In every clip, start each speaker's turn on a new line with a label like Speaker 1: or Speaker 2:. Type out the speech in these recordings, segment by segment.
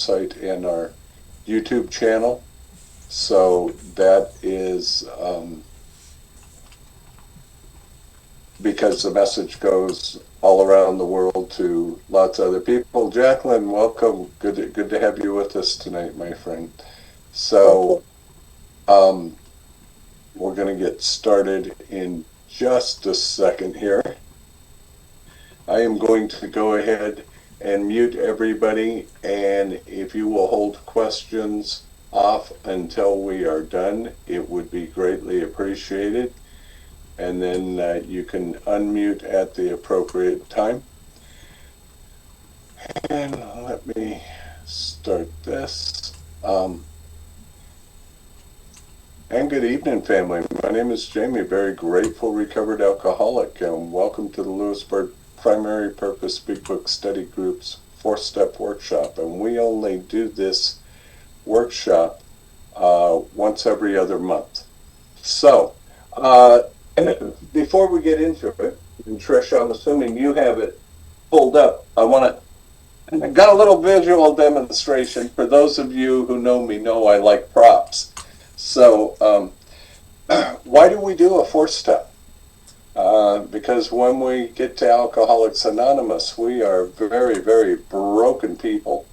Speaker 1: website and our YouTube channel. So that is because the message goes all around the world to lots of other people. Jacqueline, welcome. Good to have you with us tonight, my friend. So we're going to get started in just a second here. I am going to go ahead and mute everybody, and if you will hold questions off until we are done, it would be greatly appreciated. And then you can unmute at the appropriate time. And let me start this. And good evening, family. My name is Jamie, very grateful recovered alcoholic, and welcome to the Lppbbsg Primary Purpose Big Book Study Group's 4-step workshop. And we only do this workshop once every other month. So, before we get into it, and Trish, I'm assuming you have it pulled up. I got a little visual demonstration. For those of you who know me know I like props. So, why do we do a 4-step? Because when we get to Alcoholics Anonymous, we are very, very broken people.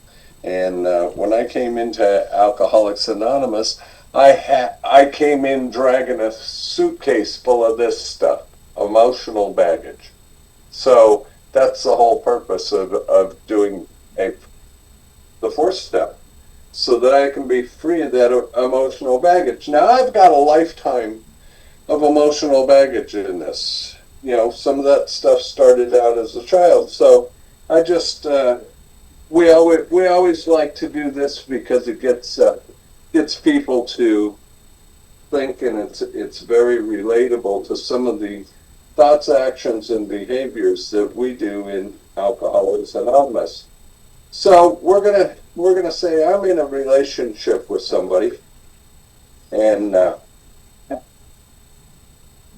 Speaker 1: And when I came into Alcoholics Anonymous, I came in dragging a suitcase full of this stuff, emotional baggage. So that's the whole purpose of doing the 4-step, so that I can be free of that emotional baggage. Now, I've got a lifetime of emotional baggage in this. You know, some of that stuff started out as a child. So I just, we always like to do this because it gets people to think, and it's very relatable to some of the thoughts, actions, and behaviors that we do in Alcoholics Anonymous. So we're gonna say I'm in a relationship with somebody, and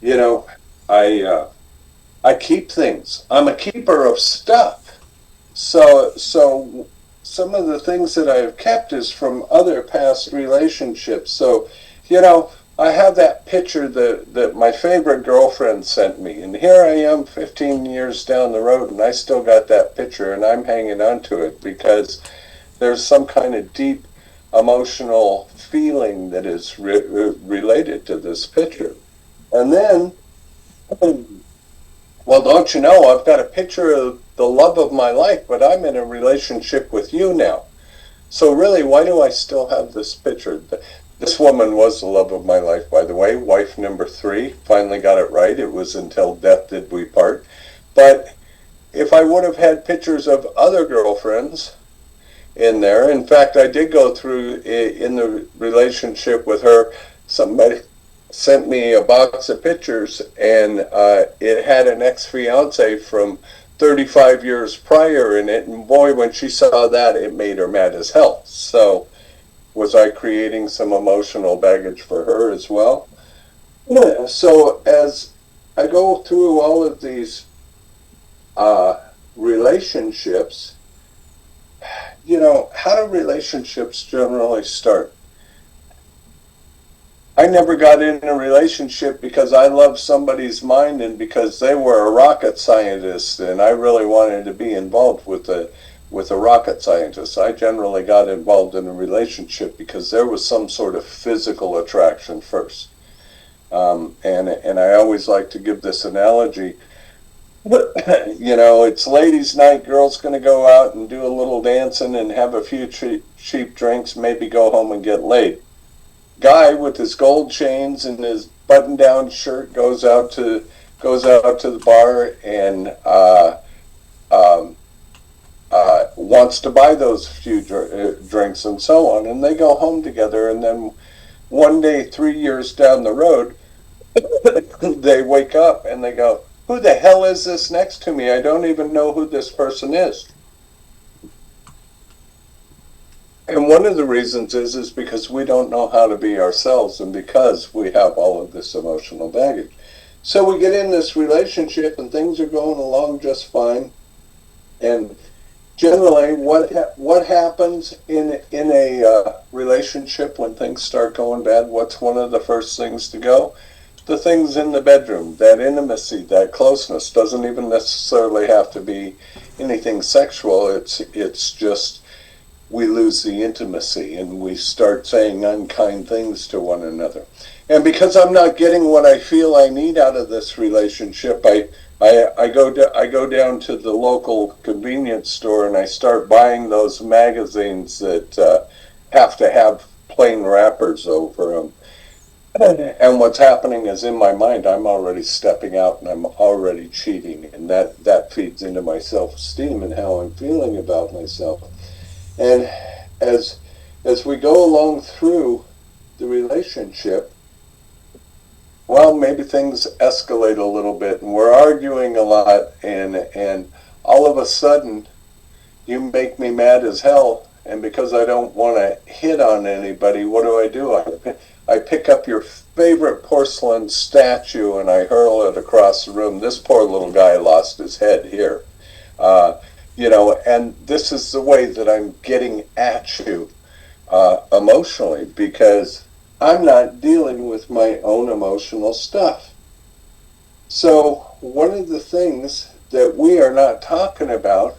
Speaker 1: you know, I keep things. I'm a keeper of stuff. So some of the things that I've kept is from other past relationships. So, you know, I have that picture that my favorite girlfriend sent me, and here I am 15 years down the road, and I still got that picture, and I'm hanging on to it because there's some kind of deep emotional feeling that is related to this picture. And then, well, don't you know, I've got a picture of the love of my life, but I'm in a relationship with you now. So really, why do I still have this picture? This woman was the love of my life, by the way, wife number 3. Finally got it right. It was until death did we part. But if I would have had pictures of other girlfriends in there, in fact, I did go through in the relationship with her, somebody sent me a box of pictures, and it had an ex-fiance from 35 years prior in it, and boy, when she saw that, it made her mad as hell. So was I creating some emotional baggage for her as well? Yeah. So as I go through all of these relationships, you know, how do relationships generally start? I never got in a relationship because I loved somebody's mind and because they were a rocket scientist, and I really wanted to be involved with a rocket scientist. I generally got involved in a relationship because there was some sort of physical attraction first. And I always like to give this analogy. You know, it's ladies' night, girl's going to go out and do a little dancing and have a few cheap drinks, maybe go home and get laid. Guy with his gold chains and his button-down shirt goes out to the bar and wants to buy those few drinks and so on, and they go home together, and then one day 3 years down the road they wake up and they go, who the hell is this next to me? I don't even know who this person is. And one of the reasons is because we don't know how to be ourselves, and because we have all of this emotional baggage. So we get in this relationship and things are going along just fine. And Generally, what happens in a relationship when things start going bad? What's one of the first things to go? The things in the bedroom, that intimacy, that closeness. Doesn't even necessarily have to be anything sexual. It's just we lose the intimacy and we start saying unkind things to one another. And because I'm not getting what I feel I need out of this relationship, I go down to the local convenience store and I start buying those magazines that have to have plain wrappers over them. And what's happening is in my mind, I'm already stepping out and I'm already cheating. And that feeds into my self-esteem and how I'm feeling about myself. And as as we go along through the relationship, well, maybe things escalate a little bit and we're arguing a lot and all of a sudden you make me mad as hell, and because I don't want to hit on anybody, what do? I pick up your favorite porcelain statue and I hurl it across the room. This poor little guy lost his head here. Uh, and this is the way that I'm getting at you emotionally because I'm not dealing with my own emotional stuff. So one of the things that we are not talking about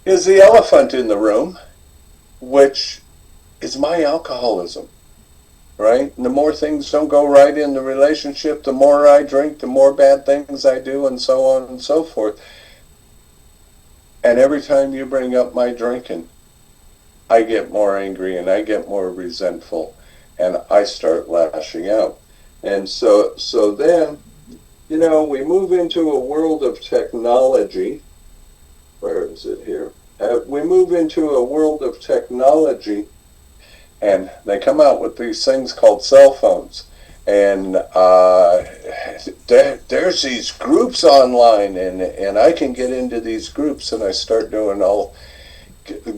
Speaker 1: is the elephant in the room, which is my alcoholism, right? And the more things don't go right in the relationship, the more I drink, the more bad things I do, and so on and so forth. And every time you bring up my drinking, I get more angry and I get more resentful and I start lashing out. And so then, we move into a world of technology. Where is it here? We move into a world of technology and they come out with these things called cell phones. And there's these groups online and I can get into these groups and I start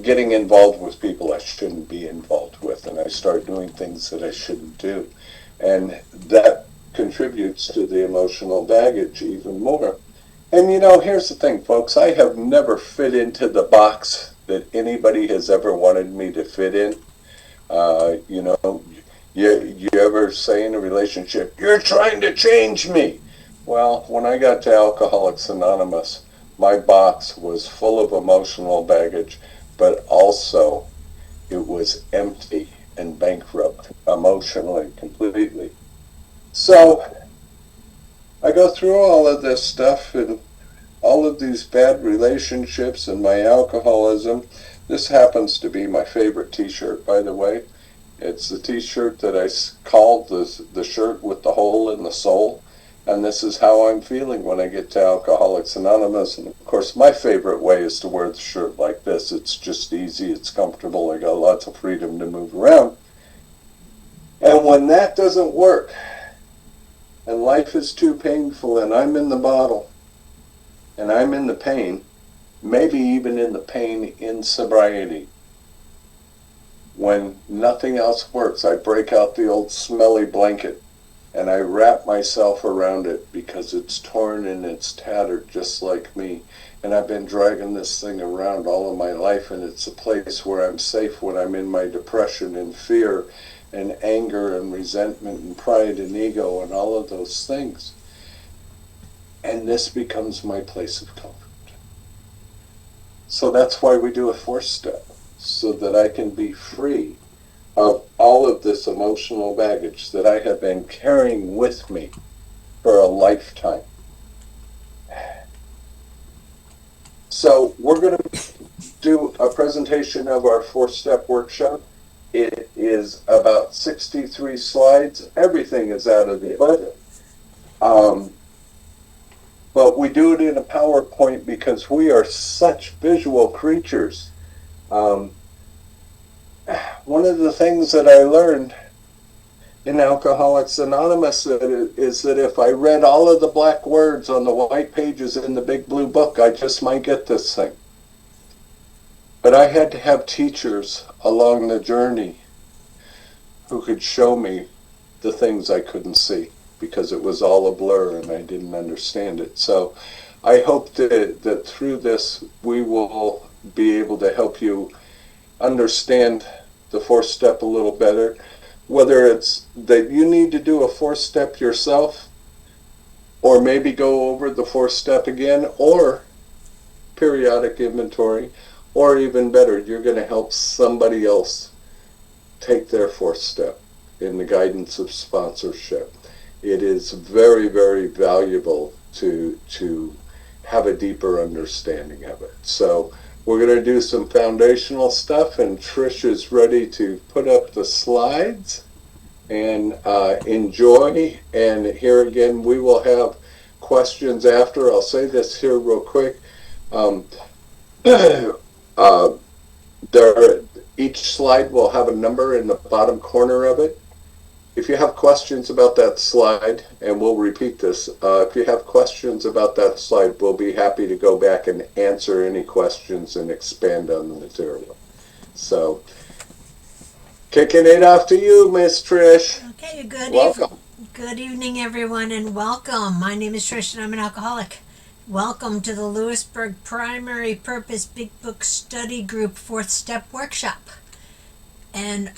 Speaker 1: getting involved with people I shouldn't be involved with, and I start doing things that I shouldn't do. And that contributes to the emotional baggage even more. And here's the thing, folks, I have never fit into the box that anybody has ever wanted me to fit in. You ever say in a relationship, you're trying to change me? Well, when I got to Alcoholics Anonymous, my box was full of emotional baggage, but also it was empty and bankrupt emotionally, completely. So I go through all of this stuff and all of these bad relationships and my alcoholism. This happens to be my favorite t-shirt, by the way. It's the t-shirt that I called the shirt with the hole in the sole. And this is how I'm feeling when I get to Alcoholics Anonymous. And of course, my favorite way is to wear the shirt like this. It's just easy, it's comfortable, I got lots of freedom to move around. And when that doesn't work, and life is too painful, and I'm in the bottle, and I'm in the pain, maybe even in the pain in sobriety, when nothing else works, I break out the old smelly blanket and I wrap myself around it because it's torn and it's tattered just like me. And I've been dragging this thing around all of my life, and it's a place where I'm safe when I'm in my depression and fear and anger and resentment and pride and ego and all of those things. And this becomes my place of comfort. So that's why we do a 4-step, so that I can be free of all of this emotional baggage that I have been carrying with me for a lifetime. So we're going to do a presentation of our 4-step workshop. It is about 63 slides. Everything is out of the budget. But we do it in a PowerPoint because we are such visual creatures. One of the things that I learned in Alcoholics Anonymous is that if I read all of the black words on the white pages in the big blue book, I just might get this thing. But I had to have teachers along the journey who could show me the things I couldn't see because it was all a blur and I didn't understand it. So I hope that through this we will be able to help you understand the fourth step a little better. Whether it's that you need to do a fourth step yourself, or maybe go over the fourth step again, or periodic inventory, or even better, you're going to help somebody else take their fourth step in the guidance of sponsorship. It is very, very valuable to have a deeper understanding of it. So we're going to do some foundational stuff, and Trish is ready to put up the slides and enjoy. And here again, we will have questions after. I'll say this here real quick. Each slide will have a number in the bottom corner of it. If you have questions about that slide, and we'll repeat this, if you have questions about that slide, we'll be happy to go back and answer any questions and expand on the material. So, kicking it off to you, Miss Trish.
Speaker 2: Okay,
Speaker 1: Welcome.
Speaker 2: Good evening, everyone, and welcome. My name is Trish, and I'm an alcoholic. Welcome to the Lppbbsg Primary Purpose Big Book Study Group 4th Step Workshop. And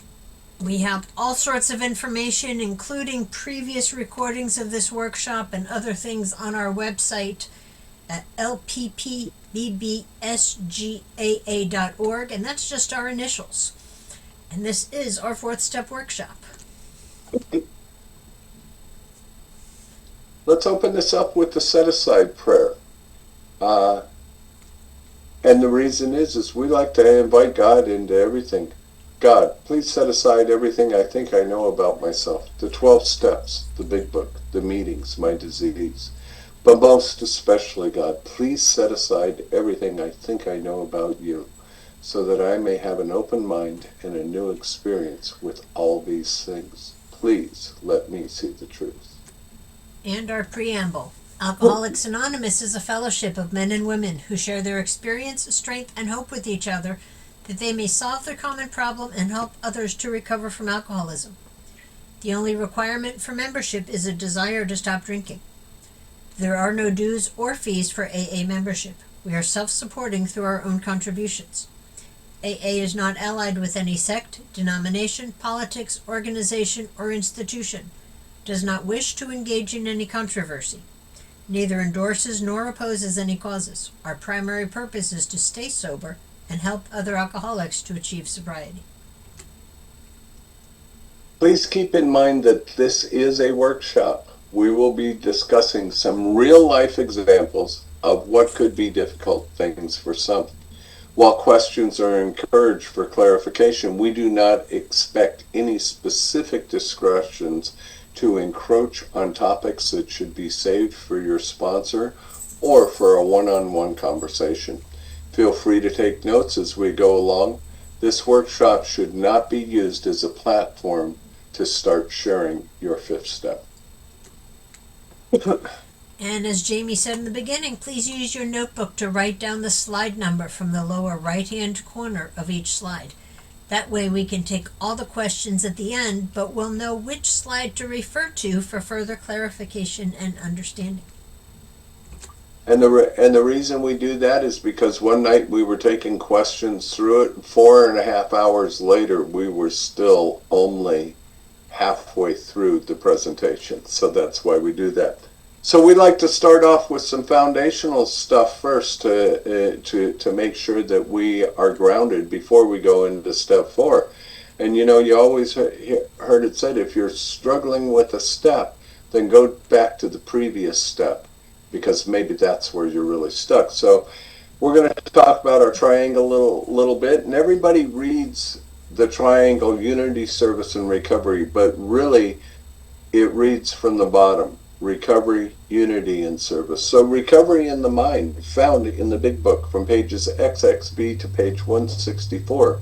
Speaker 2: we have all sorts of information, including previous recordings of this workshop and other things on our website at Lppbbsgaa.org, and that's just our initials. And this is our 4th Step Workshop.
Speaker 1: Let's open this up with the set-aside prayer. And the reason is we like to invite God into everything. God, please set aside everything I think I know about myself. The 12 steps, the big book, the meetings, my disease. But most especially, God, please set aside everything I think I know about you, so that I may have an open mind and a new experience with all these things. Please let me see the truth.
Speaker 2: And our preamble. Alcoholics Anonymous is a fellowship of men and women who share their experience, strength, and hope with each other, that they may solve their common problem and help others to recover from alcoholism. The only requirement for membership is a desire to stop drinking. There are no dues or fees for AA membership. We are self-supporting through our own contributions. AA is not allied with any sect, denomination, politics, organization, or institution, does not wish to engage in any controversy, neither endorses nor opposes any causes. Our primary purpose is to stay sober and help other alcoholics to achieve sobriety.
Speaker 1: Please keep in mind that this is a workshop. We will be discussing some real-life examples of what could be difficult things for some. While questions are encouraged for clarification, we do not expect any specific discussions to encroach on topics that should be saved for your sponsor or for a one-on-one conversation. Feel free to take notes as we go along. This workshop should not be used as a platform to start sharing your 5th step.
Speaker 2: And as Jamie said in the beginning, please use your notebook to write down the slide number from the lower right-hand corner of each slide. That way we can take all the questions at the end, but we'll know which slide to refer to for further clarification and understanding.
Speaker 1: And the reason we do that is because one night we were taking questions through it, and 4.5 hours later we were still only halfway through the presentation. So that's why we do that. So we like to start off with some foundational stuff first to make sure that we are grounded before we go into step 4. And you know, you always heard it said, if you're struggling with a step, then go back to the previous step, because maybe that's where you're really stuck. So we're going to talk about our triangle a little bit, and everybody reads the triangle: unity, service, and recovery, but really it reads from the bottom: recovery, unity, and service. So recovery in the mind, found in the big book from pages XXB to page 164,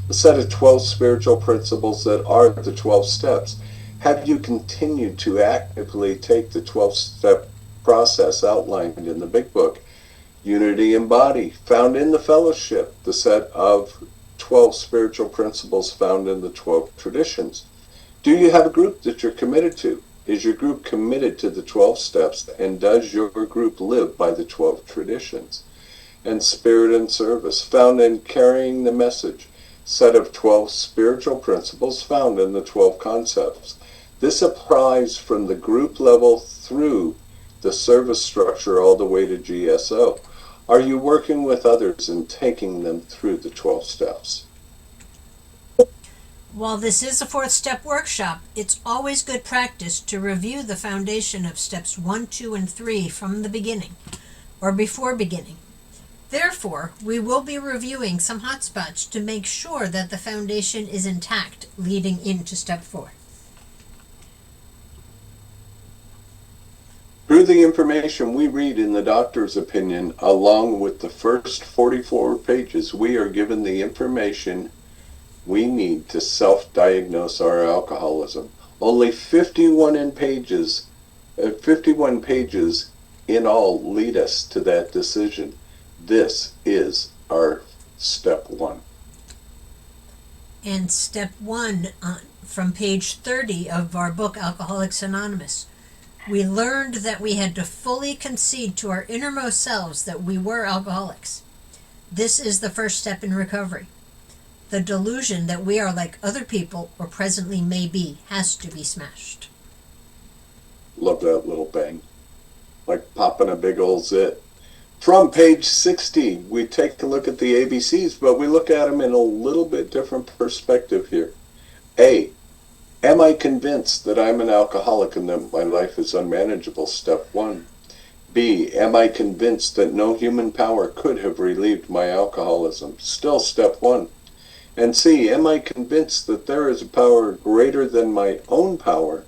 Speaker 1: a set of 12 spiritual principles that are the 12 steps. Have you continued to actively take the 12-step process outlined in the big book? Unity in body, found in the fellowship, the set of 12 spiritual principles found in the 12 traditions. Do you have a group that you're committed to? Is your group committed to the 12 steps, and does your group live by the 12 traditions? and spirit and service found in carrying the message, set of 12 spiritual principles found in the 12 concepts. This applies from the group level through the service structure all the way to GSO. Are you working with others and taking them through the 12 steps?
Speaker 2: While this is a fourth step workshop, it's always good practice to review the foundation of steps 1, 2, and 3 from the beginning, or before beginning. Therefore, we will be reviewing some hotspots to make sure that the foundation is intact leading into step 4.
Speaker 1: Through the information we read in the doctor's opinion, along with the first 44 pages, we are given the information we need to self-diagnose our alcoholism. Only 51 pages in all lead us to that decision. This is our step 1.
Speaker 2: And step 1 from page 30 of our book, Alcoholics Anonymous. We learned that we had to fully concede to our innermost selves that we were alcoholics. This is the first step in recovery. The delusion that we are like other people, or presently may be, has to be smashed.
Speaker 1: Love that little bang. Like popping a big old zit. From page 60, we take a look at the ABCs, but we look at them in a little bit different perspective here. A, am I convinced that I'm an alcoholic and that my life is unmanageable? Step 1. B, am I convinced that no human power could have relieved my alcoholism? Still step 1. And C, am I convinced that there is a power greater than my own power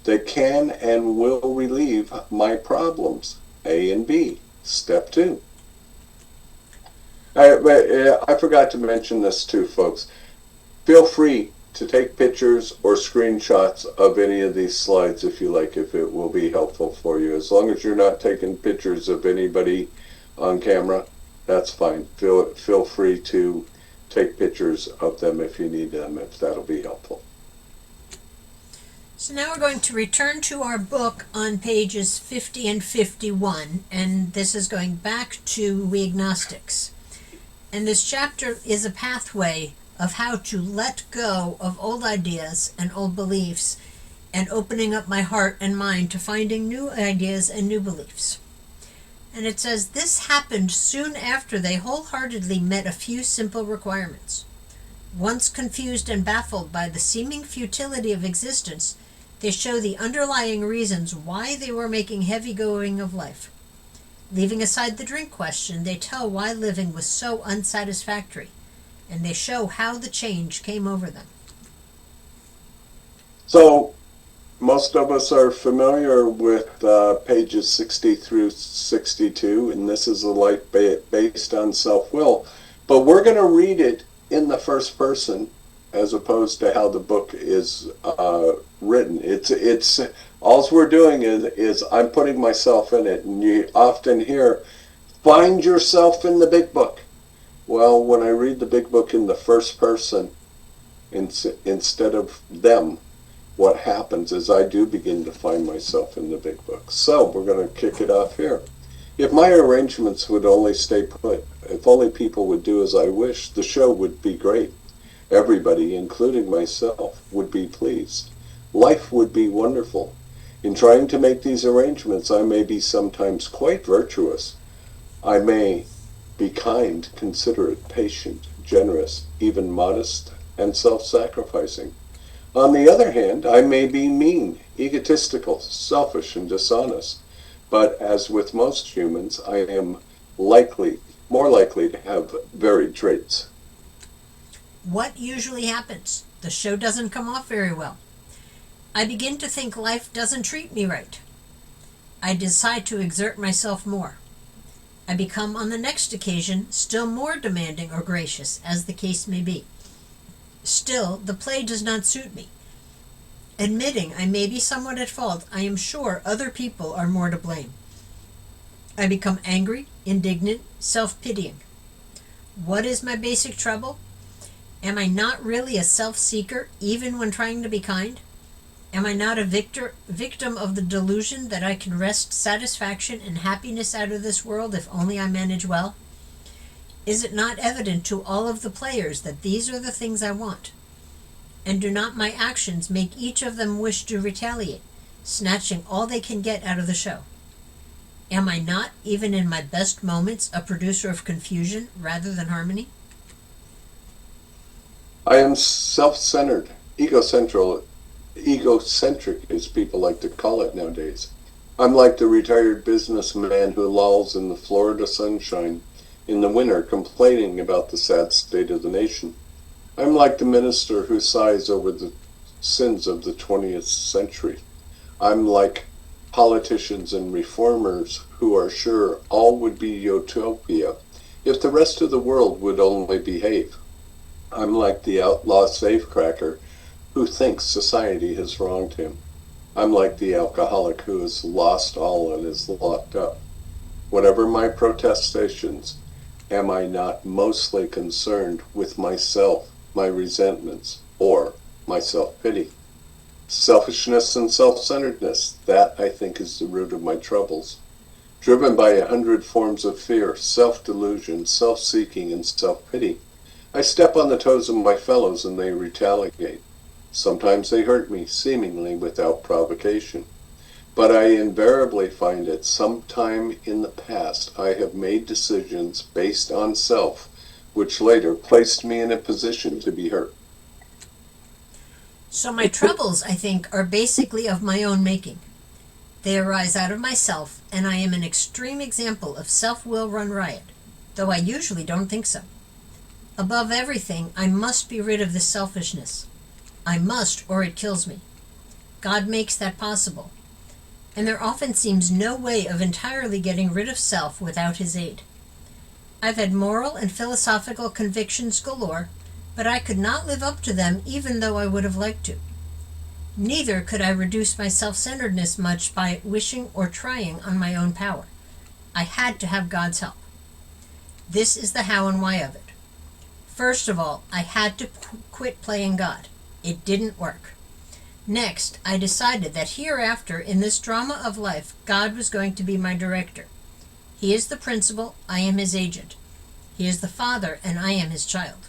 Speaker 1: that can and will relieve my problems? A and B. Step 2. I forgot to mention this too, folks. Feel free to take pictures or screenshots of any of these slides if you like, if it will be helpful for you. As long as you're not taking pictures of anybody on camera, that's fine. Feel free to take pictures of them if you need them, if that'll be helpful.
Speaker 2: So now we're going to return to our book on pages 50 and 51, and this is going back to We Agnostics. And this chapter is a pathway of how to let go of old ideas and old beliefs and opening up my heart and mind to finding new ideas and new beliefs. And it says, this happened soon after they wholeheartedly met a few simple requirements. Once confused and baffled by the seeming futility of existence, they show the underlying reasons why they were making heavy going of life. Leaving aside the drink question, they tell why living was so unsatisfactory, and they show how the change came over them.
Speaker 1: So, most of us are familiar with pages 60 through 62, and this is a life based on self-will. But we're going to read it in the first person, as opposed to how the book is written. It's all we're doing is I'm putting myself in it, and you often hear, find yourself in the big book. Well, when I read the big book in the first person instead of them, what happens is I do begin to find myself in the big book. So we're going to kick it off here. If my arrangements would only stay put, if only people would do as I wish, the show would be great. Everybody, including myself, would be pleased. Life would be wonderful. In trying to make these arrangements, I may be sometimes quite virtuous. I may be kind, considerate, patient, generous, even modest, and self-sacrificing. On the other hand, I may be mean, egotistical, selfish, and dishonest. But as with most humans, I am more likely to have varied traits.
Speaker 2: What usually happens? The show doesn't come off very well. I begin to think life doesn't treat me right. I decide to exert myself more. I become, on the next occasion, still more demanding or gracious, as the case may be. Still, the play does not suit me. Admitting I may be somewhat at fault, I am sure other people are more to blame. I become angry, indignant, self-pitying. What is my basic trouble? Am I not really a self-seeker, even when trying to be kind? Am I not a victim of the delusion that I can wrest satisfaction and happiness out of this world if only I manage well? Is it not evident to all of the players that these are the things I want? And do not my actions make each of them wish to retaliate, snatching all they can get out of the show? Am I not, even in my best moments, a producer of confusion rather than harmony?
Speaker 1: I am self-centered, egocentric as people like to call it nowadays. I'm like the retired businessman who lolls in the Florida sunshine in the winter complaining about the sad state of the nation. I'm like the minister who sighs over the sins of the 20th century. I'm like politicians and reformers who are sure all would be utopia if the rest of the world would only behave. I'm like the outlaw safecracker who thinks society has wronged him. I'm like the alcoholic who has lost all and is locked up. Whatever my protestations, am I not mostly concerned with myself, my resentments, or my self-pity? Selfishness and self-centeredness, that I think is the root of my troubles. Driven by 100 forms of fear, self-delusion, self-seeking, and self-pity, I step on the toes of my fellows and they retaliate. Sometimes they hurt me, seemingly without provocation. But I invariably find it sometime in the past I have made decisions based on self, which later placed me in a position to be hurt.
Speaker 2: So my troubles, I think, are basically of my own making. They arise out of myself, and I am an extreme example of self-will run riot, though I usually don't think so. Above everything, I must be rid of this selfishness. I must, or it kills me. God makes that possible. And there often seems no way of entirely getting rid of self without his aid. I've had moral and philosophical convictions galore, but I could not live up to them even though I would have liked to. Neither could I reduce my self-centeredness much by wishing or trying on my own power. I had to have God's help. This is the how and why of it. First of all, I had to quit playing God. It didn't work. Next, I decided that hereafter in this drama of life, God was going to be my director. He is the principal, I am his agent. He is the father, and I am his child.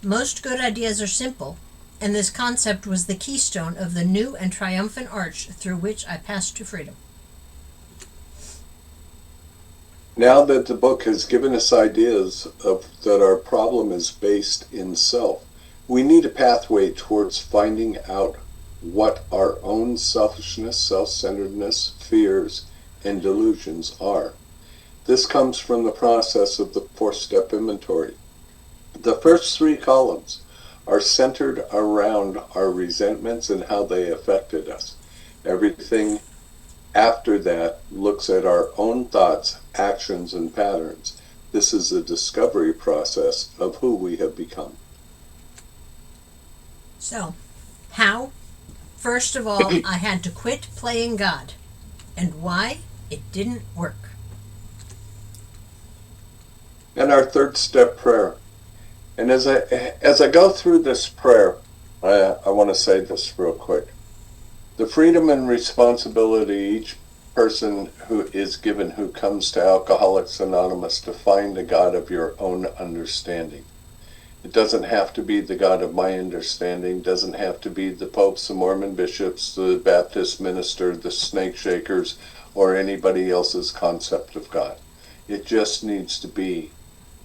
Speaker 2: Most good ideas are simple, and this concept was the keystone of the new and triumphant arch through which I passed to freedom.
Speaker 1: Now that the book has given us ideas of that our problem is based in self, we need a pathway towards finding out what our own selfishness, self-centeredness, fears, and delusions are. This comes from the process of the four-step inventory. The first 3 columns are centered around our resentments and how they affected us. Everything after that looks at our own thoughts, actions, and patterns. This is a discovery process of who we have become.
Speaker 2: So, how? First of all, I had to quit playing God. And why? It didn't work.
Speaker 1: And our third step prayer. And as I go through this prayer, I want to say this real quick. The freedom and responsibility each person who is given who comes to Alcoholics Anonymous to find a God of your own understanding. It doesn't have to be the God of my understanding, doesn't have to be the popes, the Mormon bishops, the Baptist minister, the snake shakers, or anybody else's concept of God. It just needs to be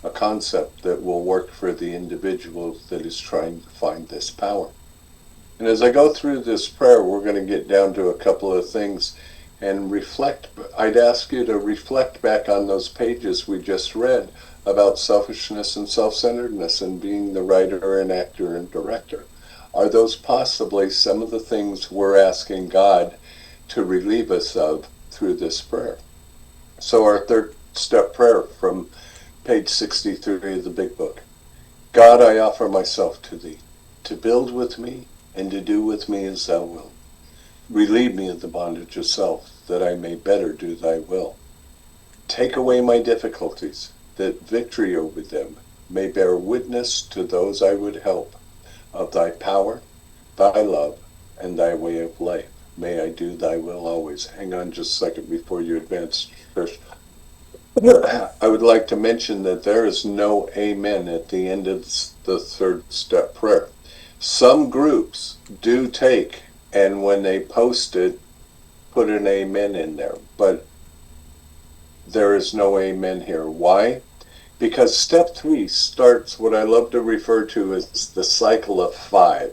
Speaker 1: a concept that will work for the individual that is trying to find this power. And as I go through this prayer, we're going to get down to a couple of things and reflect. I'd ask you to reflect back on those pages we just read about selfishness and self-centeredness and being the writer and actor and director. Are those possibly some of the things we're asking God to relieve us of through this prayer? So our third step prayer from page 63 of the Big Book. God, I offer myself to thee, to build with me and to do with me as thou wilt. Relieve me of the bondage of self, that I may better do thy will. Take away my difficulties, that victory over them may bear witness to those I would help of thy power, thy love, and thy way of life. May I do thy will always. Hang on just a second before you advance, Trish. I would like to mention that there is no amen at the end of the third step prayer. Some groups do take, and when they post it, put an amen in there, but there is no amen here. Why? Because step 3 starts what I love to refer to as the cycle of five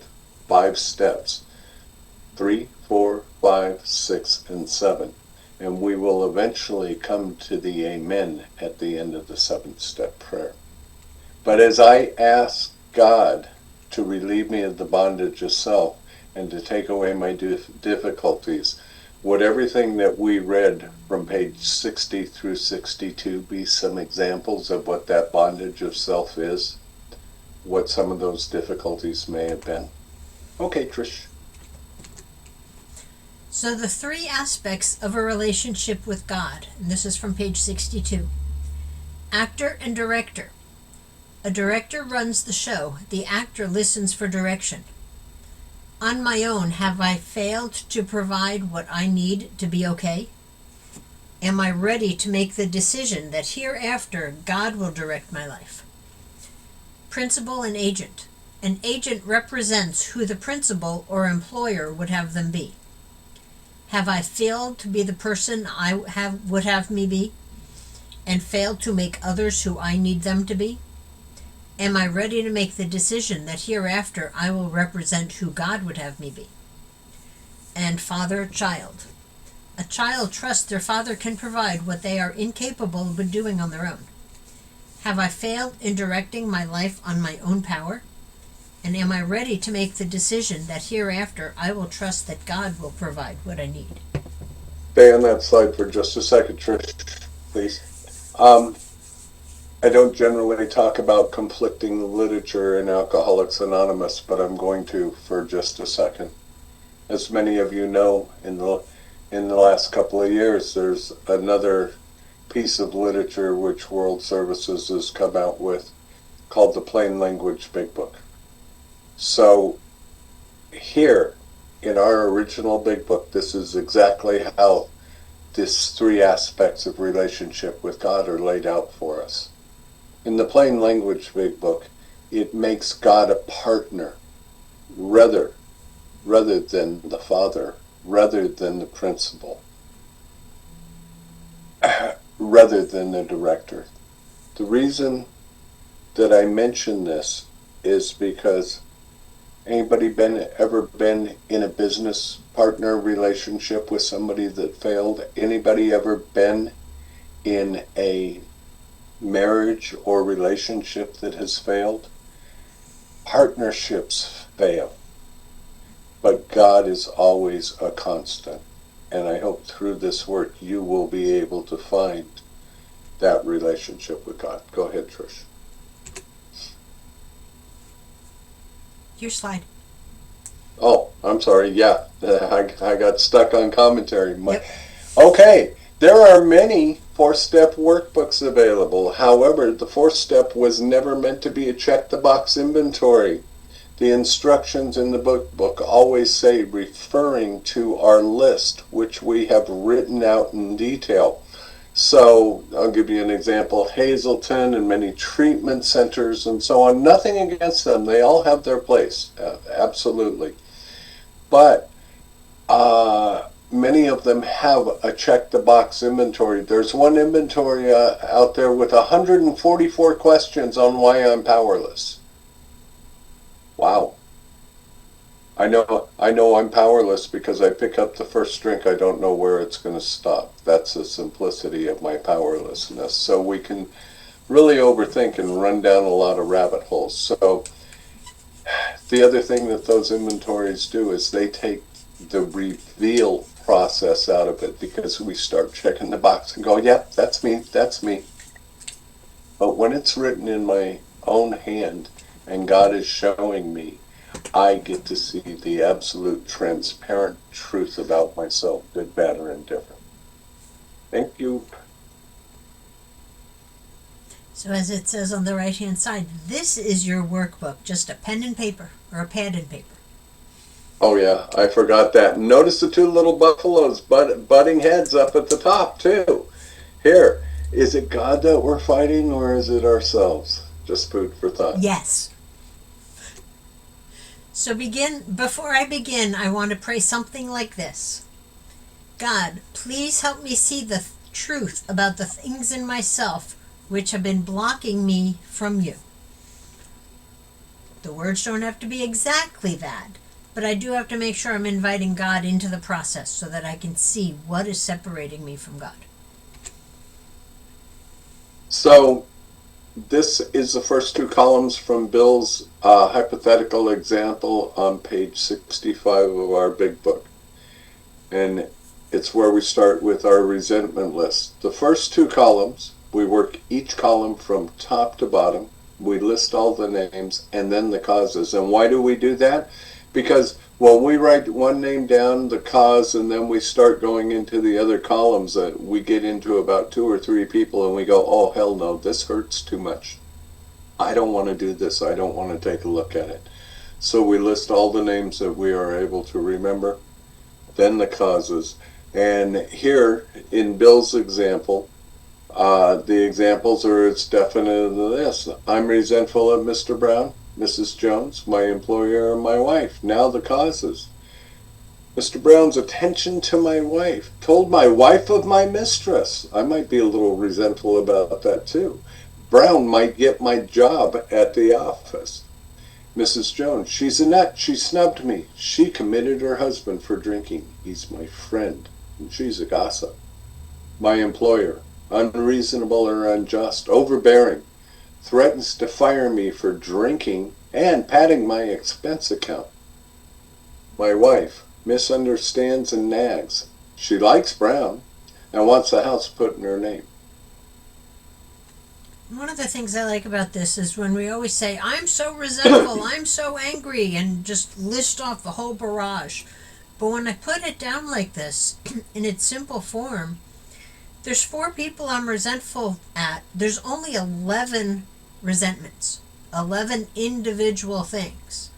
Speaker 1: steps: 3, 4, 5, 6, and 7. And we will eventually come to the amen at the end of the 7th step prayer. But as I ask God to relieve me of the bondage of self and to take away my difficulties, would everything that we read from page 60 through 62 be some examples of what that bondage of self is? What some of those difficulties may have been? Okay, Trish.
Speaker 2: So the 3 aspects of a relationship with God, and this is from page 62. Actor and director. A director runs the show. The actor listens for direction. On my own, have I failed to provide what I need to be okay? Am I ready to make the decision that hereafter God will direct my life? Principal and agent. An agent represents who the principal or employer would have them be. Have I failed to be the person would have me be, and failed to make others who I need them to be? Am I ready to make the decision that hereafter I will represent who God would have me be? And father-child. A child trusts their father can provide what they are incapable of doing on their own. Have I failed in directing my life on my own power? And am I ready to make the decision that hereafter I will trust that God will provide what I need?
Speaker 1: Stay on that slide for just a second, Trish, please. I don't generally talk about conflicting literature in Alcoholics Anonymous, but I'm going to for just a second. As many of you know, in the last couple of years, there's another piece of literature which World Services has come out with called the Plain Language Big Book. So here, in our original Big Book, this is exactly how these 3 aspects of relationship with God are laid out for us. In the Plain Language Big Book, it makes God a partner rather than the father, rather than the principal, rather than the director. The reason that I mention this is because anybody ever been in a business partner relationship with somebody that failed? Anybody ever been in a marriage or relationship that has failed? Partnerships fail, but God is always a constant. And I hope through this work you will be able to find that relationship with God. Go ahead, Trish.
Speaker 2: Your slide.
Speaker 1: Oh, I'm sorry. Yeah, I got stuck on commentary.
Speaker 2: Yep.
Speaker 1: Okay, there are many 4-step workbooks available. However, the 4th step was never meant to be a check-the-box inventory. The instructions in the book always say referring to our list, which we have written out in detail. So I'll give you an example. Hazelton and many treatment centers and so on. Nothing against them. They all have their place. Absolutely. But many of them have a check-the-box inventory. There's one inventory out there with 144 questions on why I'm powerless. Wow. I know I'm powerless because I pick up the first drink, I don't know where it's going to stop. That's the simplicity of my powerlessness. So we can really overthink and run down a lot of rabbit holes. So the other thing that those inventories do is they take the reveal process out of it, because we start checking the box and go, yep, that's me, that's me. But when it's written in my own hand and God is showing me, I get to see the absolute transparent truth about myself, good, bad, or indifferent. Thank you.
Speaker 2: So as it says on the right-hand side, this is your workbook, just a pen and paper, or a pad and paper.
Speaker 1: Oh yeah, I forgot that. Notice the 2 little buffaloes butting heads up at the top too. Here, Is it God that we're fighting or is it ourselves? Just food for thought.
Speaker 2: Yes. So before I begin, I want to pray something like this. God, please help me see the truth about the things in myself which have been blocking me from you. The words don't have to be exactly that, but I do have to make sure I'm inviting God into the process so that I can see what is separating me from God.
Speaker 1: So this is the first two columns from Bill's hypothetical example on page 65 of our big book. And it's where we start with our resentment list. The first two columns, we work each column from top to bottom. We list all the names and then the causes. And why do we do that? Because when we write one name down, the cause, and then we start going into the other columns, that we get into about 2 or 3 people and we go, oh, hell no, this hurts too much. I don't want to do this. I don't want to take a look at it. So we list all the names that we are able to remember, then the causes. And here in Bill's example, the examples are, it's definitely this. I'm resentful of Mr. Brown, Mrs. Jones, my employer, and my wife. Now the causes. Mr. Brown's attention to my wife. Told my wife of my mistress. I might be a little resentful about that too. Brown might get my job at the office. Mrs. Jones, she's a nut. She snubbed me. She committed her husband for drinking. He's my friend, and she's a gossip. My employer, unreasonable or unjust, overbearing, threatens to fire me for drinking and padding my expense account. My wife misunderstands and nags. She likes Brown and wants the house put in her name.
Speaker 2: One of the things I like about this is when we always say, I'm so resentful, I'm so angry, and just list off the whole barrage. But when I put it down like this, in its simple form, there's 4 people I'm resentful at. There's only 11 resentments, 11 individual things.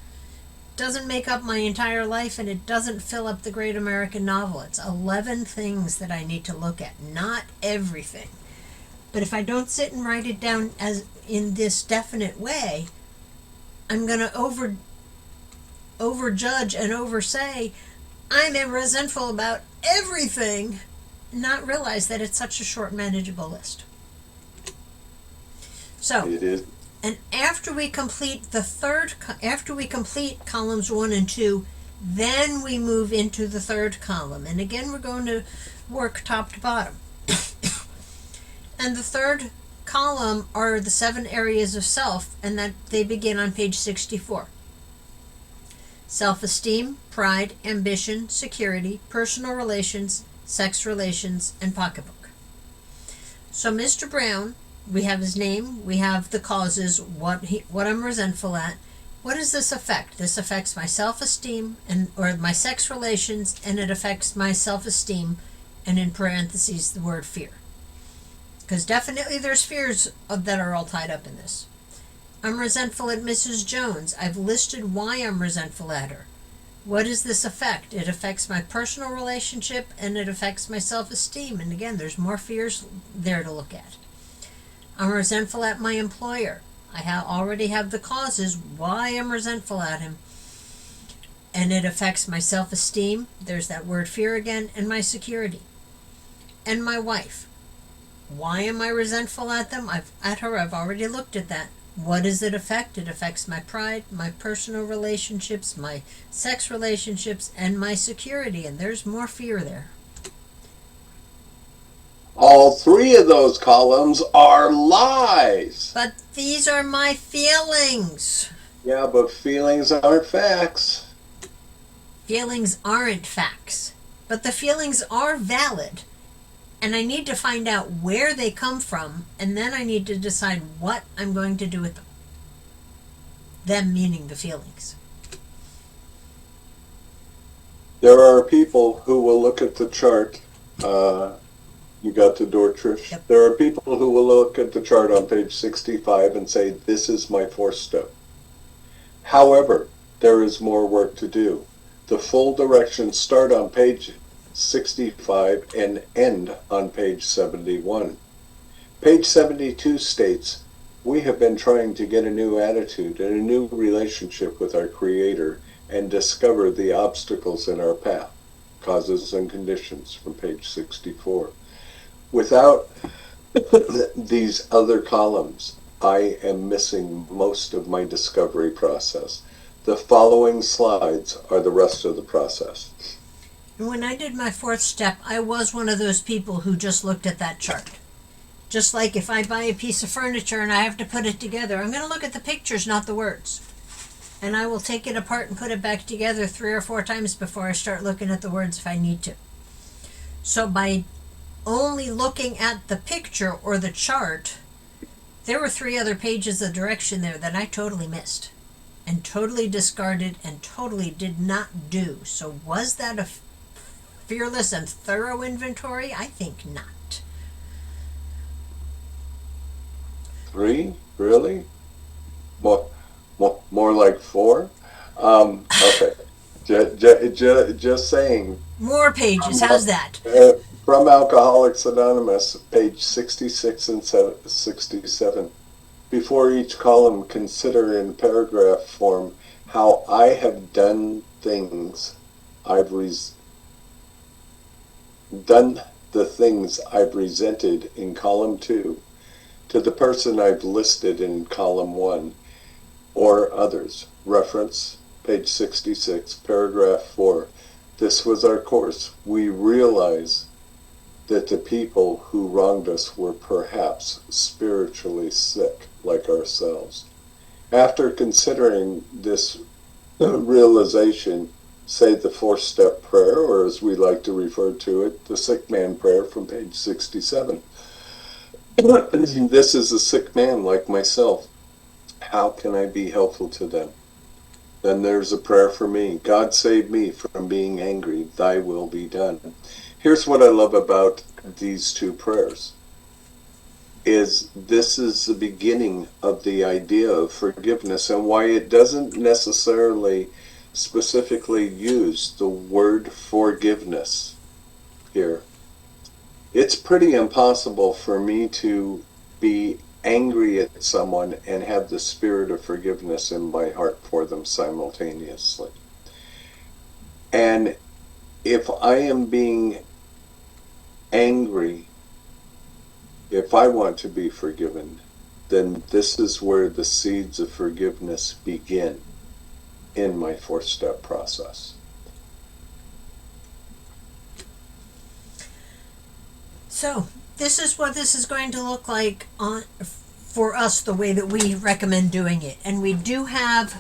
Speaker 2: Doesn't make up my entire life, and it doesn't fill up the great American novel. It's 11 things that I need to look at, not everything. But if I don't sit and write it down as in this definite way, I'm going to overjudge and oversay, I'm resentful about everything, not realize that it's such a short, manageable list. So,
Speaker 1: It is.
Speaker 2: and after we complete columns 1 and 2, then we move into the third column. And again, we're going to work top to bottom. And the third column are the 7 areas of self, and that they begin on page 64. Self-esteem, pride, ambition, security, personal relations, sex relations, and pocketbook. So Mr. Brown, we have his name, we have the causes, what I'm resentful at. What does this affect? This affects my self-esteem or my sex relations, and it affects my self-esteem, and in parentheses the word fear. Because definitely there's fears that are all tied up in this. I'm resentful at Mrs. Jones. I've listed why I'm resentful at her. What does this affect? It affects my personal relationship, and it affects my self-esteem. And again, there's more fears there to look at. I'm resentful at my employer. I already have the causes why I'm resentful at him. And it affects my self-esteem. There's that word fear again, and my security. And my wife. Why am I resentful at them? I've already looked at that. What does it affect? It affects my pride, my personal relationships, my sex relationships, and my security. And there's more fear there.
Speaker 1: All 3 of those columns are lies.
Speaker 2: But these are my feelings.
Speaker 1: Yeah, but feelings aren't facts.
Speaker 2: Feelings aren't facts. But the feelings are valid. And I need to find out where they come from, and then I need to decide what I'm going to do with them. Them meaning the feelings.
Speaker 1: There are people who will look at the chart. You got the door, Trish?
Speaker 2: Yep.
Speaker 1: There are people who will look at the chart on page 65 and say, this is my 4th step. However, there is more work to do. The full directions start on page 65 and end on page 71. Page 72 states, we have been trying to get a new attitude and a new relationship with our Creator and discover the obstacles in our path, causes and conditions, from page 64. Without these other columns, I am missing most of my discovery process. The following slides are the rest of the process.
Speaker 2: When I did my fourth step, I was one of those people who just looked at that chart. Just like if I buy a piece of furniture and I have to put it together, I'm going to look at the pictures, not the words. And I will take it apart and put it back together 3 or 4 times before I start looking at the words if I need to. So by only looking at the picture or the chart, there were 3 other pages of direction there that I totally missed and totally discarded and totally did not do. So was that a fearless and thorough inventory? I think not.
Speaker 1: 3? Really? More like 4? Okay. Just saying.
Speaker 2: More pages, how's that?
Speaker 1: From Alcoholics Anonymous, page 66 and 67. Before each column, consider in paragraph form how I have done things done the things I've resented in column 2 to the person I've listed in column 1 or others. Reference page 66, paragraph 4. This was our course. We realize that the people who wronged us were perhaps spiritually sick like ourselves. After considering this realization, say the 4-step prayer, or as we like to refer to it, the sick man prayer from page 67. This is a sick man like myself. How can I be helpful to them? Then there's a prayer for me. God save me from being angry. Thy will be done. Here's what I love about these 2 prayers. This is the beginning of the idea of forgiveness and why it doesn't necessarily specifically use the word forgiveness here. It's pretty impossible for me to be angry at someone and have the spirit of forgiveness in my heart for them simultaneously. And if I am being angry, if I want to be forgiven, then this is where the seeds of forgiveness begin in my 4-step process.
Speaker 2: So this is what this is going to look like for us, the way that we recommend doing it. And we do have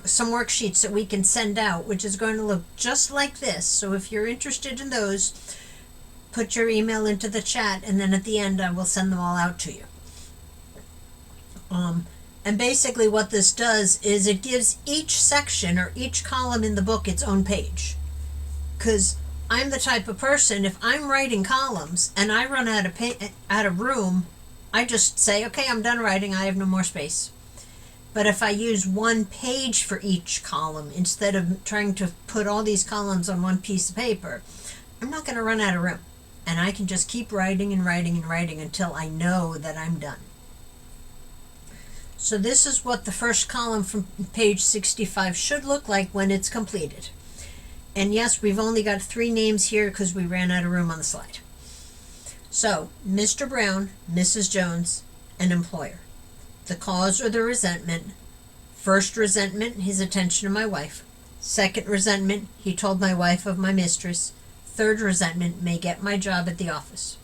Speaker 2: some worksheets that we can send out, which is going to look just like this. So if you're interested in those, put your email into the chat, and then at the end I will send them all out to you. And basically what this does is it gives each section or each column in the book its own page. Because I'm the type of person, if I'm writing columns and I run out of room, I just say, okay, I'm done writing, I have no more space. But if I use 1 page for each column instead of trying to put all these columns on 1 piece of paper, I'm not going to run out of room. And I can just keep writing and writing and writing until I know that I'm done. So this is what the first column from page 65 should look like when it's completed. And yes, we've only got 3 names here because we ran out of room on the slide. So, Mr. Brown, Mrs. Jones, an employer. The cause or the resentment. First resentment, his attention to my wife. Second resentment, he told my wife of my mistress. Third resentment, may get my job at the office.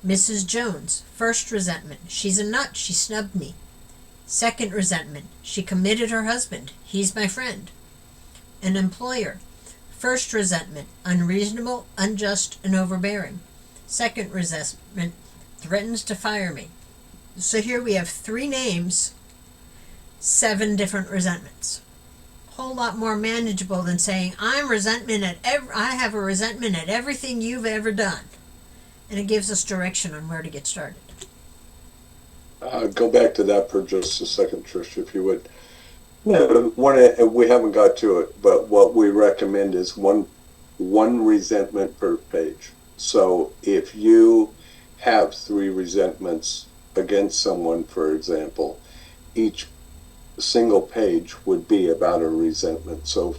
Speaker 2: Mrs. Jones, first resentment, she's a nut, she snubbed me. Second resentment, she committed her husband, he's my friend. An employer, first resentment, unreasonable, unjust, and overbearing. Second resentment, threatens to fire me. So here we have 3 names, 7 different resentments. Whole lot more manageable than saying I have a resentment at everything you've ever done. And it gives us direction on where to get started.
Speaker 1: Go back to that for just a second, Trish, if you would. We haven't got to it, but what we recommend is one resentment per page. So if you have 3 resentments against someone, for example, each single page would be about a resentment. So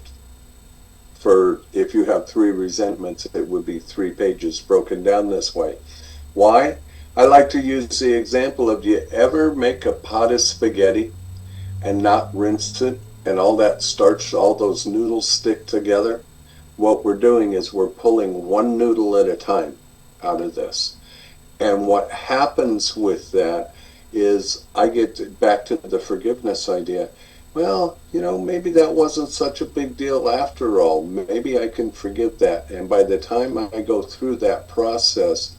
Speaker 1: for if you have 3 resentments, it would be 3 pages broken down this way. Why? I like to use the example of, do you ever make a pot of spaghetti and not rinse it, and all that starch, all those noodles stick together? What we're doing is we're pulling one noodle at a time out of this. And what happens with that is I get back to the forgiveness idea. Well, maybe that wasn't such a big deal after all. Maybe I can forgive that. And by the time I go through that process,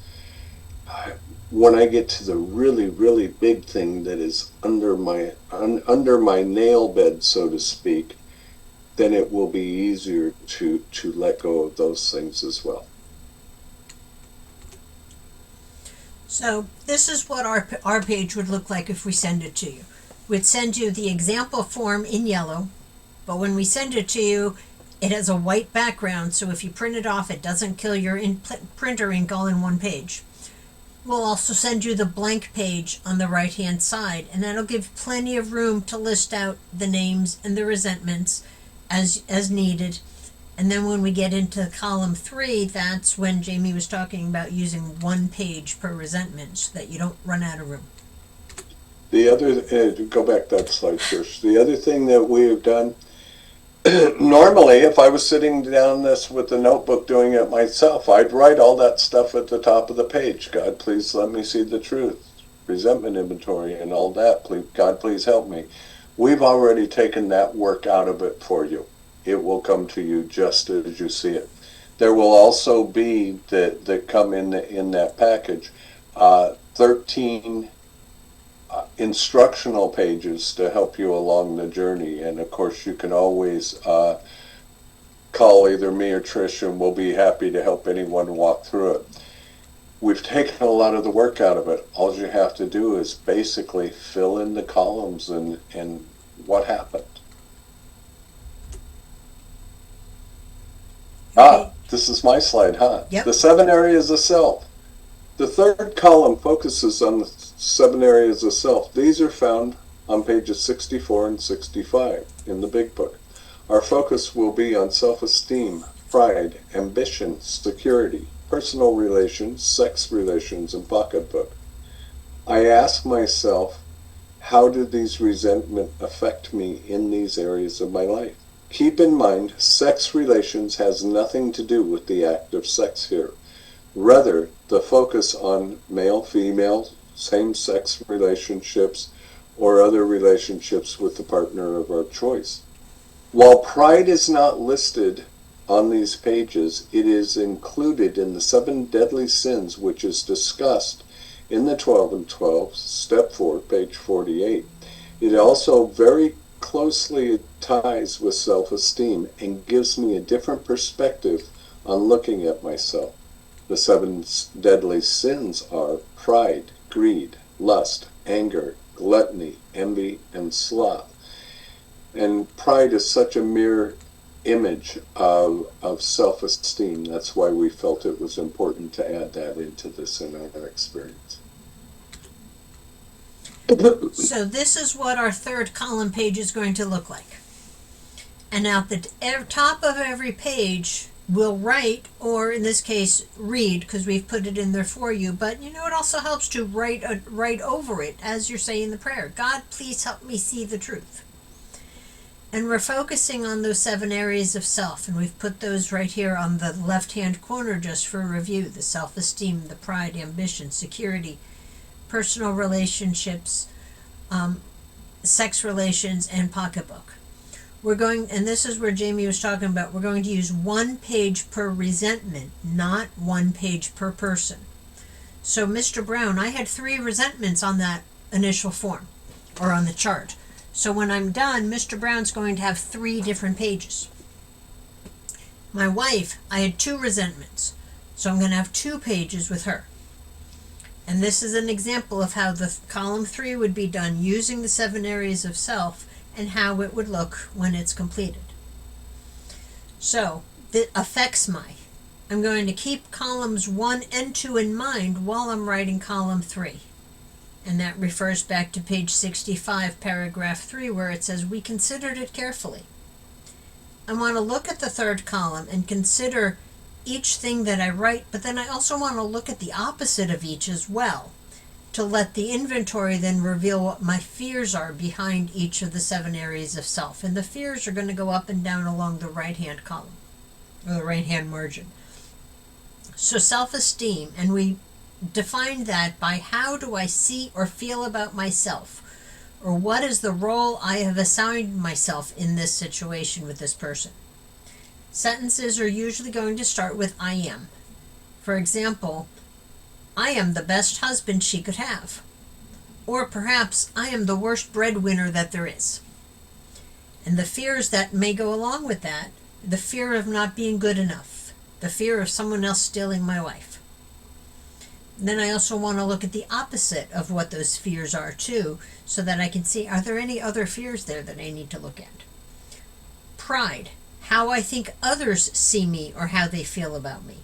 Speaker 1: when I get to the really, really big thing that is under my nail bed, so to speak, then it will be easier to let go of those things as well.
Speaker 2: So this is what our page would look like if we send it to you. We'd send you the example form in yellow, but when we send it to you, it has a white background, so if you print it off, it doesn't kill your printer ink all in one page. We'll also send you the blank page on the right-hand side, and that'll give plenty of room to list out the names and the resentments as needed. And then when we get into column 3, that's when Jamie was talking about using 1 page per resentment so that you don't run out of room.
Speaker 1: The other, go back that slide, Trish. The other thing that we have done, normally if I was sitting down this with a notebook doing it myself, I'd write all that stuff at the top of the page. God, please let me see the truth. Resentment inventory and all that. Please, God, please help me. We've already taken that work out of it for you. It will come to you just as you see it. There will also be that come in that package 13 instructional pages to help you along the journey. And of course, you can always call either me or Trish, and we'll be happy to help anyone walk through it. We've taken a lot of the work out of it. All you have to do is basically fill in the columns and what happened. This is my slide, huh?
Speaker 2: Yep.
Speaker 1: The 7 areas of self. The third column focuses on the 7 areas of self. These are found on pages 64 and 65 in the big book. Our focus will be on self-esteem, pride, ambition, security, personal relations, sex relations, and pocketbook. I ask myself, how do these resentment affect me in these areas of my life? Keep in mind, sex relations has nothing to do with the act of sex here. Rather, the focus on male-female, same-sex relationships, or other relationships with the partner of our choice. While pride is not listed on these pages, it is included in the 7 deadly sins, which is discussed in the 12 and 12, step 4, page 48. It also very closely ties with self-esteem and gives me a different perspective on looking at myself. The 7 deadly sins are pride, greed, lust, anger, gluttony, envy, and sloth. And pride is such a mere image of self-esteem. That's why we felt it was important to add that into this in our experience.
Speaker 2: So this is what our third column page is going to look like. And at the top of every page, we'll write, or in this case, read, because we've put it in there for you. But it also helps to write over it as you're saying the prayer. God, please help me see the truth. And we're focusing on those 7 areas of self, and we've put those right here on the left-hand corner just for review. The self-esteem, the pride, ambition, security, personal relationships, sex relations, and pocketbook. And this is where Jamie was talking about, we're going to use 1 page per resentment, not 1 page per person. So Mr. Brown, I had 3 resentments on that initial form, or on the chart. So when I'm done, Mr. Brown's going to have 3 different pages. My wife, I had 2 resentments, so I'm going to have 2 pages with her. And this is an example of how the column 3 would be done using the 7 areas of self and how it would look when it's completed. So, that affects my I'm going to keep columns 1 and 2 in mind while I'm writing column 3. And that refers back to page 65, paragraph 3, where it says, we considered it carefully. I want to look at the third column and consider each thing that I write, but then I also want to look at the opposite of each as well, to let the inventory then reveal what my fears are behind each of the 7 areas of self. And the fears are going to go up and down along the right-hand column, or the right-hand margin. So self-esteem, and we defined that by how do I see or feel about myself, or what is the role I have assigned myself in this situation with this person. Sentences are usually going to start with I am. For example, I am the best husband she could have. Or perhaps I am the worst breadwinner that there is. And the fears that may go along with that, the fear of not being good enough, the fear of someone else stealing my wife. Then I also want to look at the opposite of what those fears are too, so that I can see, are there any other fears there that I need to look at? Pride, how I think others see me or how they feel about me.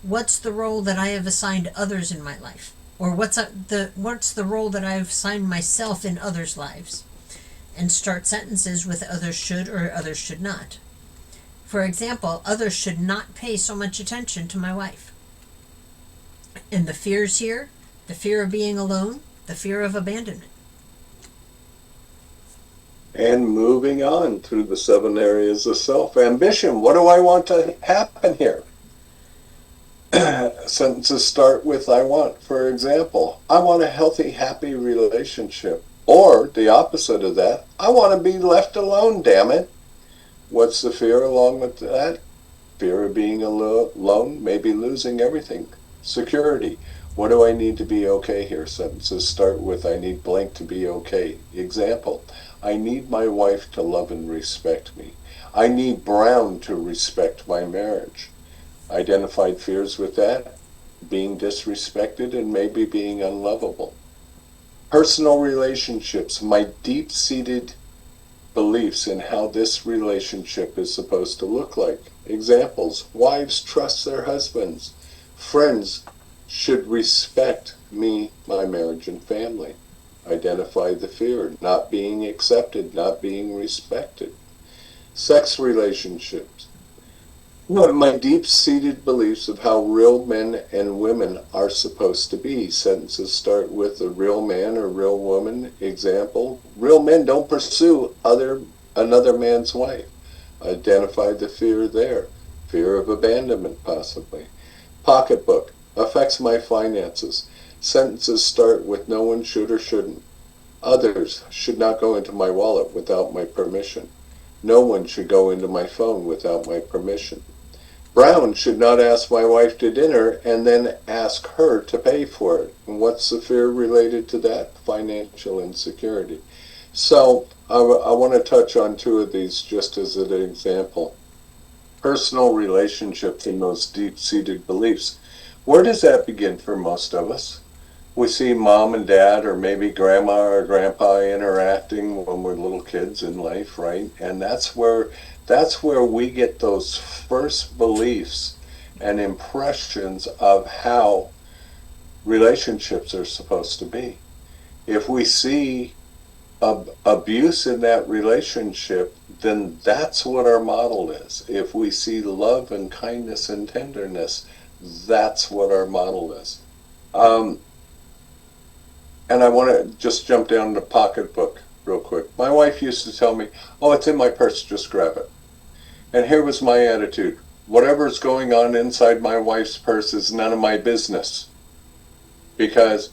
Speaker 2: What's the role that I have assigned others in my life? Or what's the role that I have assigned myself in others' lives? And start sentences with others should or others should not. For example, others should not pay so much attention to my wife. And the fears here, the fear of being alone, the fear of abandonment.
Speaker 1: And moving on through the 7 areas of self. Ambition, what do I want to happen here? Sentences start with I want. For example, I want a healthy, happy relationship. Or the opposite of that, I want to be left alone, damn it. What's the fear along with that? Fear of being alone, maybe losing everything. Security. What do I need to be okay here? Sentences start with I need blank to be okay. Example, I need my wife to love and respect me. I need Brown to respect my marriage. Identified fears with that, being disrespected and maybe being unlovable. Personal relationships, my deep-seated beliefs in how this relationship is supposed to look like. Examples, wives trust their husbands. Friends should respect me, my marriage, and family. Identify the fear, not being accepted, not being respected. Sex relationships. My deep-seated beliefs of how real men and women are supposed to be. Sentences start with a real man or real woman. Example, real men don't pursue another man's wife. Identify the fear there. Fear of abandonment, possibly. Pocketbook, affects my finances. Sentences start with no one should or shouldn't. Others should not go into my wallet without my permission. No one should go into my phone without my permission. Brown should not ask my wife to dinner and then ask her to pay for it. And what's the fear related to that? Financial insecurity. So I want to touch on 2 of these just as an example. Personal relationships and those deep-seated beliefs. Where does that begin for most of us? We see mom and dad or maybe grandma or grandpa interacting when we're little kids in life, right? And that's where we get those first beliefs and impressions of how relationships are supposed to be. If we see abuse in that relationship, then that's what our model is. If we see love and kindness and tenderness, that's what our model is. And I want to just jump down to Pocketbook real quick. My wife used to tell me, oh, it's in my purse, just grab it. And here was my attitude. Whatever's going on inside my wife's purse is none of my business. Because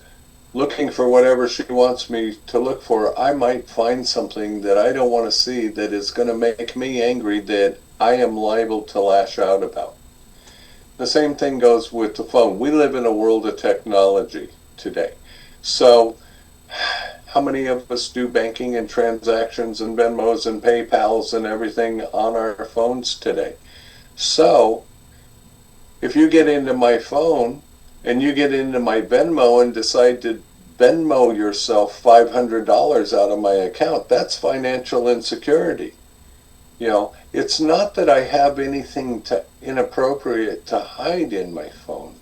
Speaker 1: looking for whatever she wants me to look for, I might find something that I don't want to see that is going to make me angry that I am liable to lash out about. The same thing goes with the phone. We live in a world of technology today. So how many of us do banking and transactions and Venmos and PayPals and everything on our phones today? So if you get into my phone and you get into my Venmo and decide to Venmo yourself $500 out of my account, that's financial insecurity. It's not that I have anything inappropriate to hide in my phone.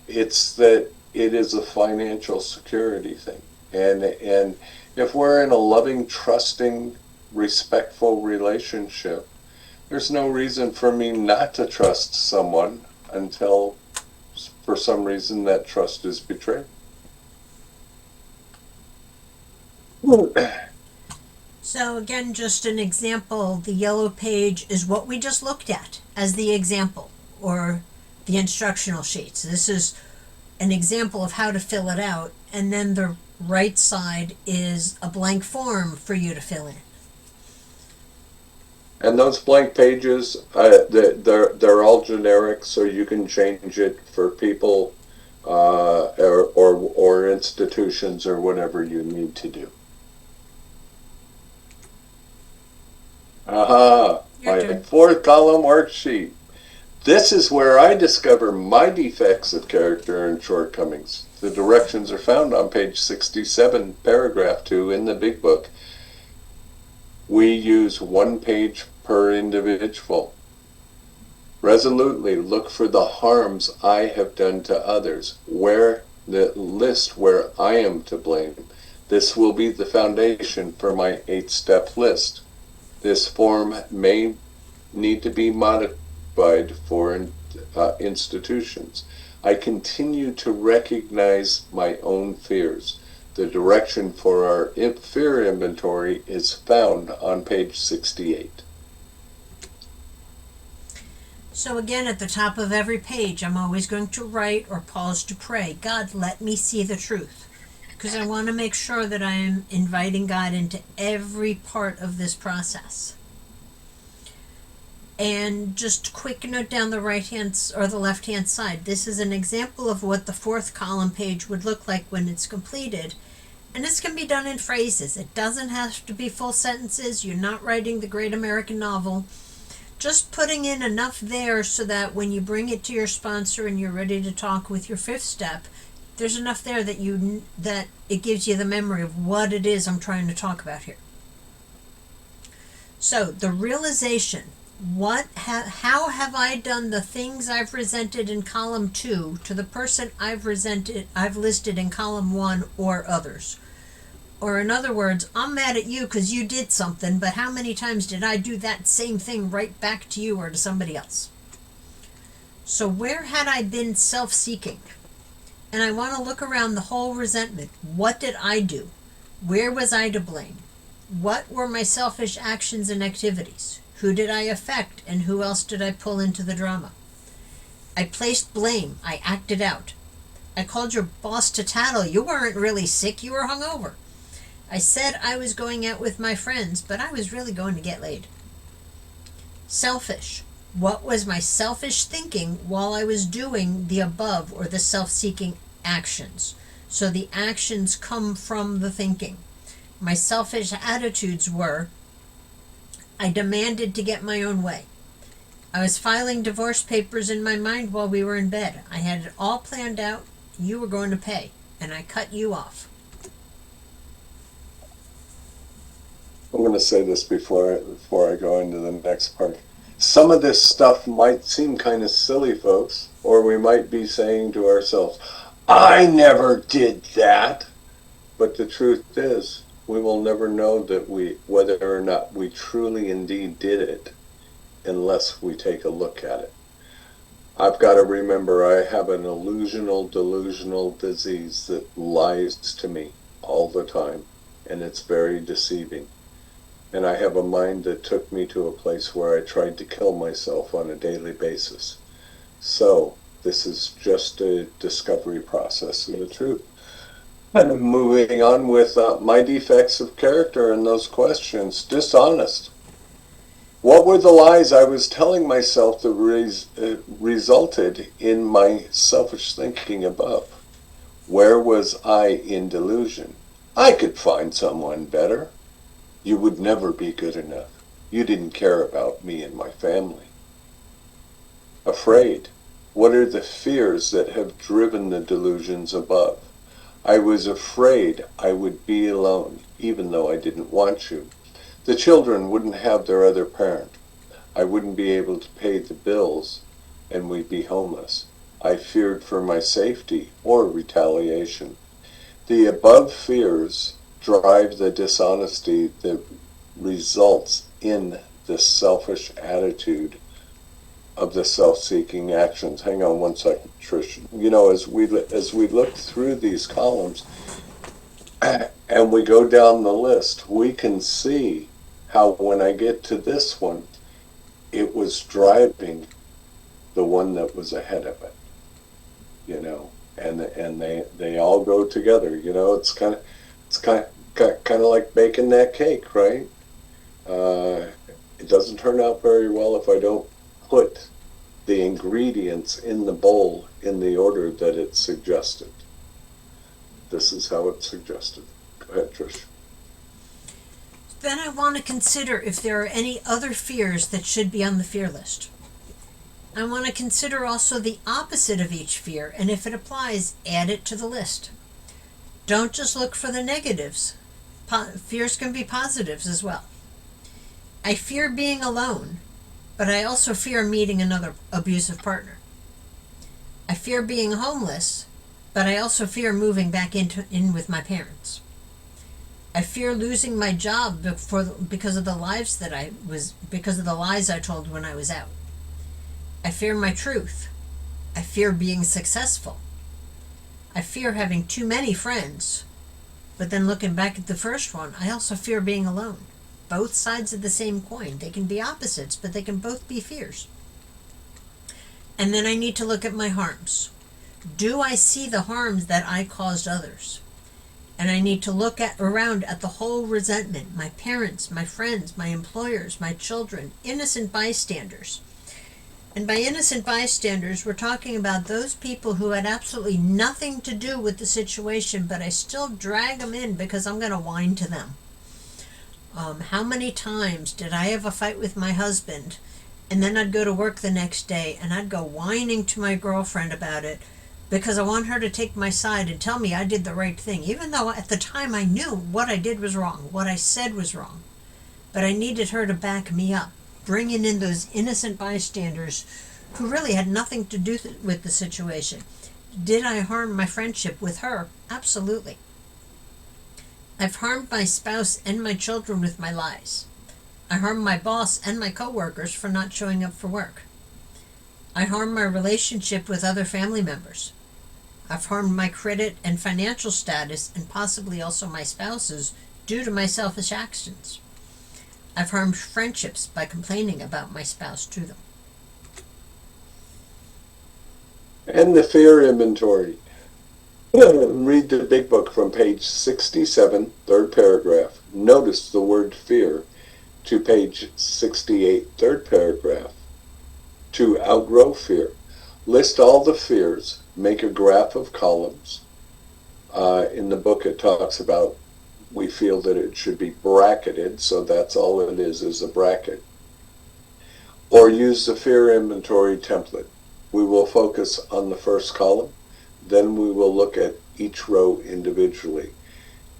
Speaker 1: It's that it is a financial security thing. And if we're in a loving, trusting, respectful relationship, there's no reason for me not to trust someone until for some reason that trust is betrayed.
Speaker 2: So again, just an example, the yellow page is what we just looked at as the example or the instructional sheets. This is an example of how to fill it out, and then the right side is a blank form for you to fill in.
Speaker 1: And those blank pages, they're all generic, so you can change it for people or institutions or whatever you need to do. Aha,
Speaker 2: Your
Speaker 1: my
Speaker 2: turn.
Speaker 1: fourth column worksheet. This is where I discover my defects of character and shortcomings. The directions are found on page 67, paragraph 2 in the big book. We use one page per individual. Resolutely look for the harms I have done to others, where I am to blame. This will be the foundation for my 8-step list. This form may need to be modified for institutions. I continue to recognize my own fears. The direction for our fear inventory is found on page 68.
Speaker 2: So again, at the top of every page, I'm always going to write or pause to pray, God, let me see the truth. Because I want to make sure that I am inviting God into every part of this process. And just quick note down the right hand or the left hand side. This is an example of what the fourth column page would look like when it's completed. And this can be done in phrases. It doesn't have to be full sentences. You're not writing the great American novel. Just putting in enough there so that when you bring it to your sponsor and you're ready to talk with your 5th step, there's enough there that it gives you the memory of what it is I'm trying to talk about here. So the realization, how have I done the things I've resented in column 2 to the person I've listed in column 1 or others? Or in other words, I'm mad at you because you did something, but how many times did I do that same thing right back to you or to somebody else? So where had I been self-seeking? And I want to look around the whole resentment. What did I do? Where was I to blame? What were my selfish actions and activities? Who did I affect, and who else did I pull into the drama? I placed blame. I acted out. I called your boss to tattle. You weren't really sick. You were hungover. I said I was going out with my friends, but I was really going to get laid. Selfish. What was my selfish thinking while I was doing the above or the self-seeking actions? So the actions come from the thinking. My selfish attitudes were, I demanded to get my own way. I was filing divorce papers in my mind while we were in bed. I had it all planned out. You were going to pay, and I cut you off.
Speaker 1: I'm going to say this before I go into the next part. Some of this stuff might seem kind of silly, folks, or we might be saying to ourselves, I never did that. But the truth is, we will never know whether or not we truly indeed did it unless we take a look at it. I've got to remember I have an delusional disease that lies to me all the time, and it's very deceiving. And I have a mind that took me to a place where I tried to kill myself on a daily basis. So this is just a discovery process of the truth. And I'm moving on with my defects of character and those questions. Dishonest. What were the lies I was telling myself that resulted in my selfish thinking above? Where was I in delusion? I could find someone better. You would never be good enough. You didn't care about me and my family. Afraid. What are the fears that have driven the delusions above? I was afraid I would be alone, even though I didn't want you. The children wouldn't have their other parent. I wouldn't be able to pay the bills, and we'd be homeless. I feared for my safety or retaliation. The above fears drive the dishonesty that results in this selfish attitude of the self-seeking actions. Hang on one second, Trish. You know, as we look through these columns and we go down the list, we can see how when I get to this one, it was driving the one that was ahead of it. You know, and they all go together. You know, it's kind of like baking that cake, right? It doesn't turn out very well if I don't put the ingredients in the bowl in the order that it's suggested. This is how it's suggested. Go ahead, Trish.
Speaker 2: Then I want to consider if there are any other fears that should be on the fear list. I want to consider also the opposite of each fear, and if it applies, add it to the list. Don't just look for the negatives. Fears can be positives as well. I fear being alone, but I also fear meeting another abusive partner. I fear being homeless, but I also fear moving back in with my parents. I fear losing my job because of the lies I told when I was out. I fear my truth. I fear being successful. I fear having too many friends. But then looking back at the first one, I also fear being alone. Both sides of the same coin. They can be opposites, but they can both be fears. And then I need to look at my harms. Do I see the harms that I caused others? And I need to look around at the whole resentment. My parents, my friends, my employers, my children, innocent bystanders. And by innocent bystanders, we're talking about those people who had absolutely nothing to do with the situation, but I still drag them in because I'm going to whine to them. How many times did I have a fight with my husband, and then I'd go to work the next day, and I'd go whining to my girlfriend about it because I want her to take my side and tell me I did the right thing, even though at the time I knew what I did was wrong, what I said was wrong. But I needed her to back me up, bringing in those innocent bystanders who really had nothing to do with the situation. Did I harm my friendship with her? Absolutely. I've harmed my spouse and my children with my lies. I harmed my boss and my coworkers for not showing up for work. I harmed my relationship with other family members. I've harmed my credit and financial status, and possibly also my spouse's, due to my selfish actions. I've harmed friendships by complaining about my spouse to them.
Speaker 1: And the fear inventory. Read the big book from page 67, third paragraph. Notice the word fear to page 68, third paragraph. To outgrow fear. List all the fears. Make a graph of columns. In the book it talks about we feel that it should be bracketed, so that's all it is a bracket. Or use the fear inventory template. We will focus on the first column, then we will look at each row individually.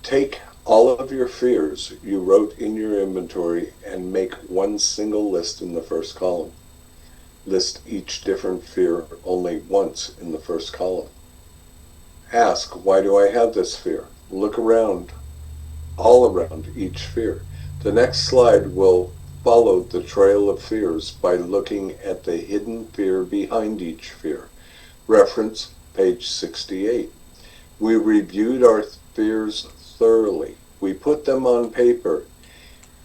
Speaker 1: Take all of your fears you wrote in your inventory and make one single list in the first column. List each different fear only once in the first column. Ask, why do I have this fear? Look around, all around each fear. The next slide will follow the trail of fears by looking at the hidden fear behind each fear. Reference page 68. We reviewed our fears thoroughly. We put them on paper,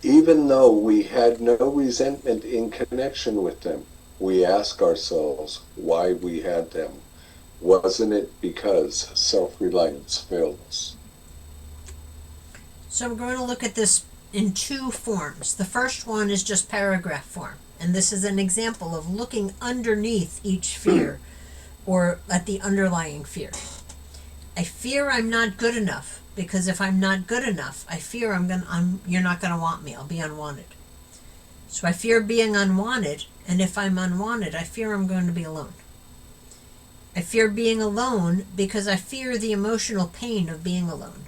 Speaker 1: even though we had no resentment in connection with them. We ask ourselves why we had them. Wasn't it because self-reliance failed us?
Speaker 2: So we're going to look at this in two forms. The first one is just paragraph form, and this is an example of looking underneath each fear or at the underlying fear. I fear I'm not good enough, because if I'm not good enough, I fear you're not going to want me. I'll be unwanted. So I fear being unwanted, and if I'm unwanted, I fear I'm going to be alone. I fear being alone because I fear the emotional pain of being alone.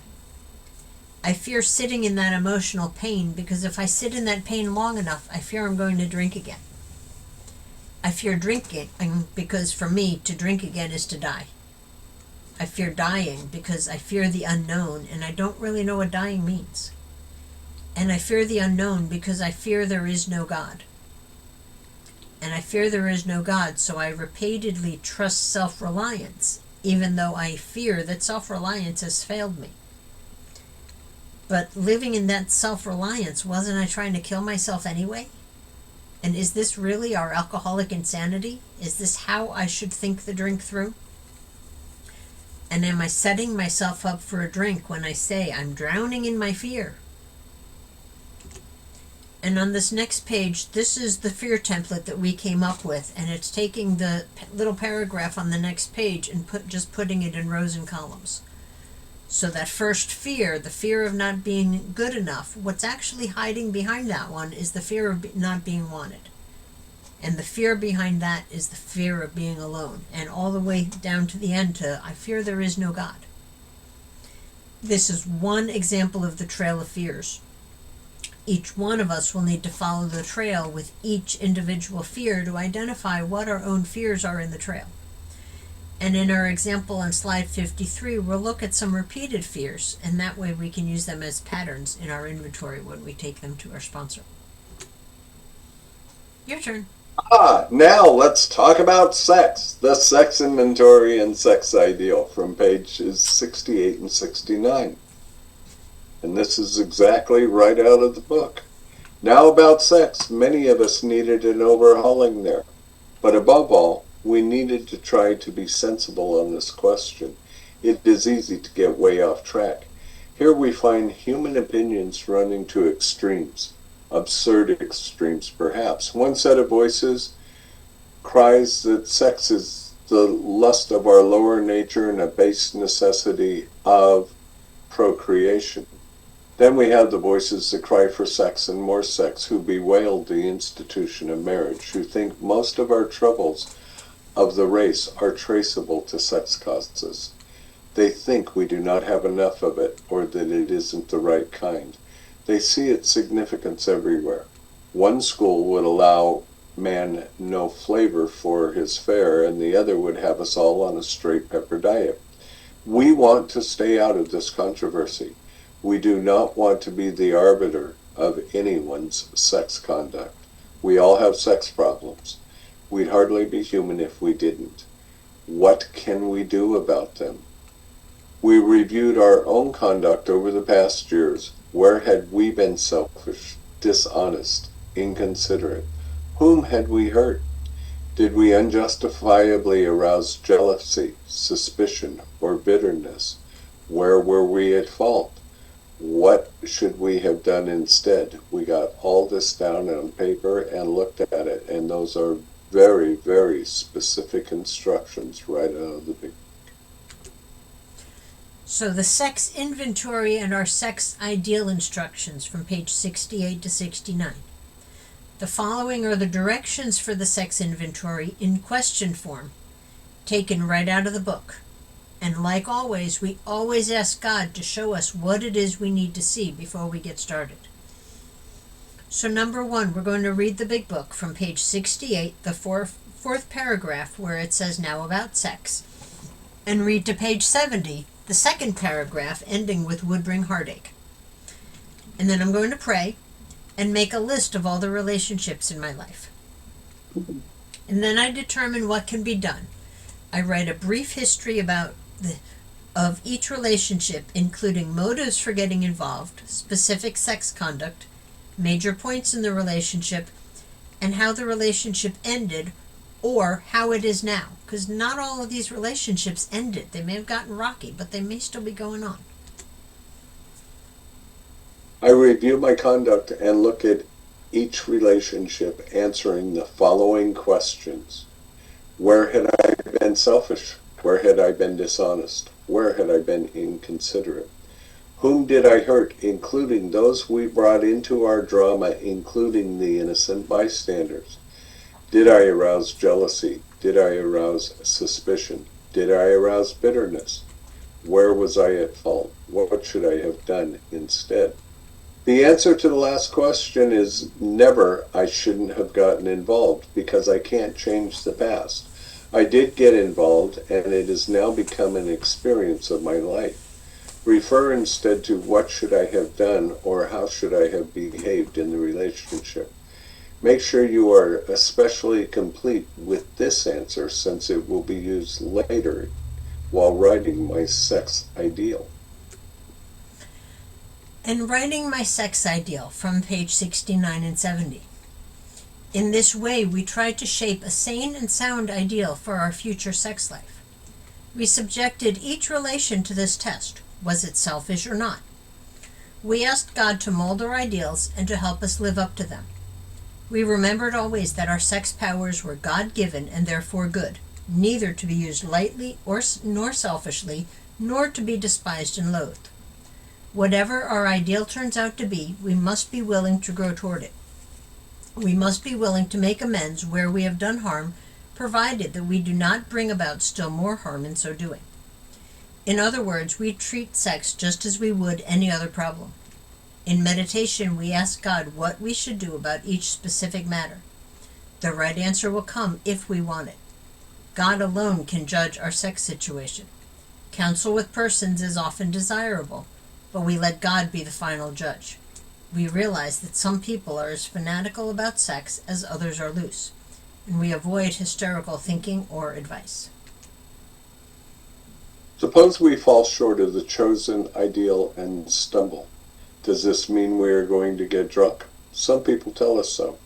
Speaker 2: I fear sitting in that emotional pain because if I sit in that pain long enough, I fear I'm going to drink again. I fear drinking because for me, to drink again is to die. I fear dying because I fear the unknown and I don't really know what dying means. And I fear the unknown because I fear there is no God. And I fear there is no God, so I repeatedly trust self-reliance, even though I fear that self-reliance has failed me. But living in that self-reliance, wasn't I trying to kill myself anyway? And is this really our alcoholic insanity? Is this how I should think the drink through? And am I setting myself up for a drink when I say I'm drowning in my fear? And on this next page, this is the fear template that we came up with, and it's taking the little paragraph on the next page and just putting it in rows and columns. So that first fear, the fear of not being good enough, what's actually hiding behind that one is the fear of not being wanted. And the fear behind that is the fear of being alone. And all the way down to the end to, I fear there is no God. This is one example of the trail of fears. Each one of us will need to follow the trail with each individual fear to identify what our own fears are in the trail. And in our example on slide 53, we'll look at some repeated fears, and that way we can use them as patterns in our inventory when we take them to our sponsor. Your turn.
Speaker 1: Now let's talk about sex. The sex inventory and sex ideal from pages 68 and 69. And this is exactly right out of the book. Now about sex, many of us needed an overhauling there. But above all, we needed to try to be sensible on this question. It is easy to get way off track. Here we find human opinions running to extremes. Absurd extremes, perhaps. One set of voices cries that sex is the lust of our lower nature and a base necessity of procreation. Then we have the voices that cry for sex and more sex, who bewail the institution of marriage, who think most of our troubles of the race are traceable to sex causes. They think we do not have enough of it, or that it isn't the right kind. They see its significance everywhere. One school would allow man no flavor for his fare, and the other would have us all on a straight pepper diet. We want to stay out of this controversy. We do not want to be the arbiter of anyone's sex conduct. We all have sex problems. We'd hardly be human if we didn't. What can we do about them? We reviewed our own conduct over the past years. Where had we been selfish, dishonest, inconsiderate? Whom had we hurt? Did we unjustifiably arouse jealousy, suspicion, or bitterness? Where were we at fault? What should we have done instead? We got all this down on paper and looked at it, and those are very, very specific instructions right out of the beginning.
Speaker 2: So the sex inventory and our sex ideal instructions from page 68 to 69. The following are the directions for the sex inventory in question form, taken right out of the book. And like always, we always ask God to show us what it is we need to see before we get started. So number 1, we're going to read the big book from page 68, the fourth paragraph where it says now about sex. And read to page 70, the second paragraph ending with would bring heartache. And then I'm going to pray and make a list of all the relationships in my life. And then I determine what can be done. I write a brief history of each relationship, including motives for getting involved, specific sex conduct, major points in the relationship, and how the relationship ended or how it is now. Because not all of these relationships ended. They may have gotten rocky, but they may still be going on.
Speaker 1: I review my conduct and look at each relationship answering the following questions. Where had I been selfish? Where had I been dishonest? Where had I been inconsiderate? Whom did I hurt, including those we brought into our drama, including the innocent bystanders? Did I arouse jealousy? Did I arouse suspicion? Did I arouse bitterness? Where was I at fault? What should I have done instead? The answer to the last question is never. I shouldn't have gotten involved because I can't change the past. I did get involved and it has now become an experience of my life. Refer instead to what should I have done or how should I have behaved in the relationship. Make sure you are especially complete with this answer since it will be used later while writing my sex ideal.
Speaker 2: And writing my sex ideal from page 69 and 70. In this way, we try to shape a sane and sound ideal for our future sex life. We subjected each relation to this test. Was it selfish or not? We asked God to mold our ideals and to help us live up to them. We remembered always that our sex powers were God-given and therefore good, neither to be used lightly nor selfishly, nor to be despised and loathed. Whatever our ideal turns out to be, we must be willing to grow toward it. We must be willing to make amends where we have done harm, provided that we do not bring about still more harm in so doing. In other words, we treat sex just as we would any other problem. In meditation, we ask God what we should do about each specific matter. The right answer will come if we want it. God alone can judge our sex situation. Counsel with persons is often desirable, but we let God be the final judge. We realize that some people are as fanatical about sex as others are loose, and we avoid hysterical thinking or advice.
Speaker 1: Suppose we fall short of the chosen ideal and stumble. Does this mean we are going to get drunk? Some people tell us so.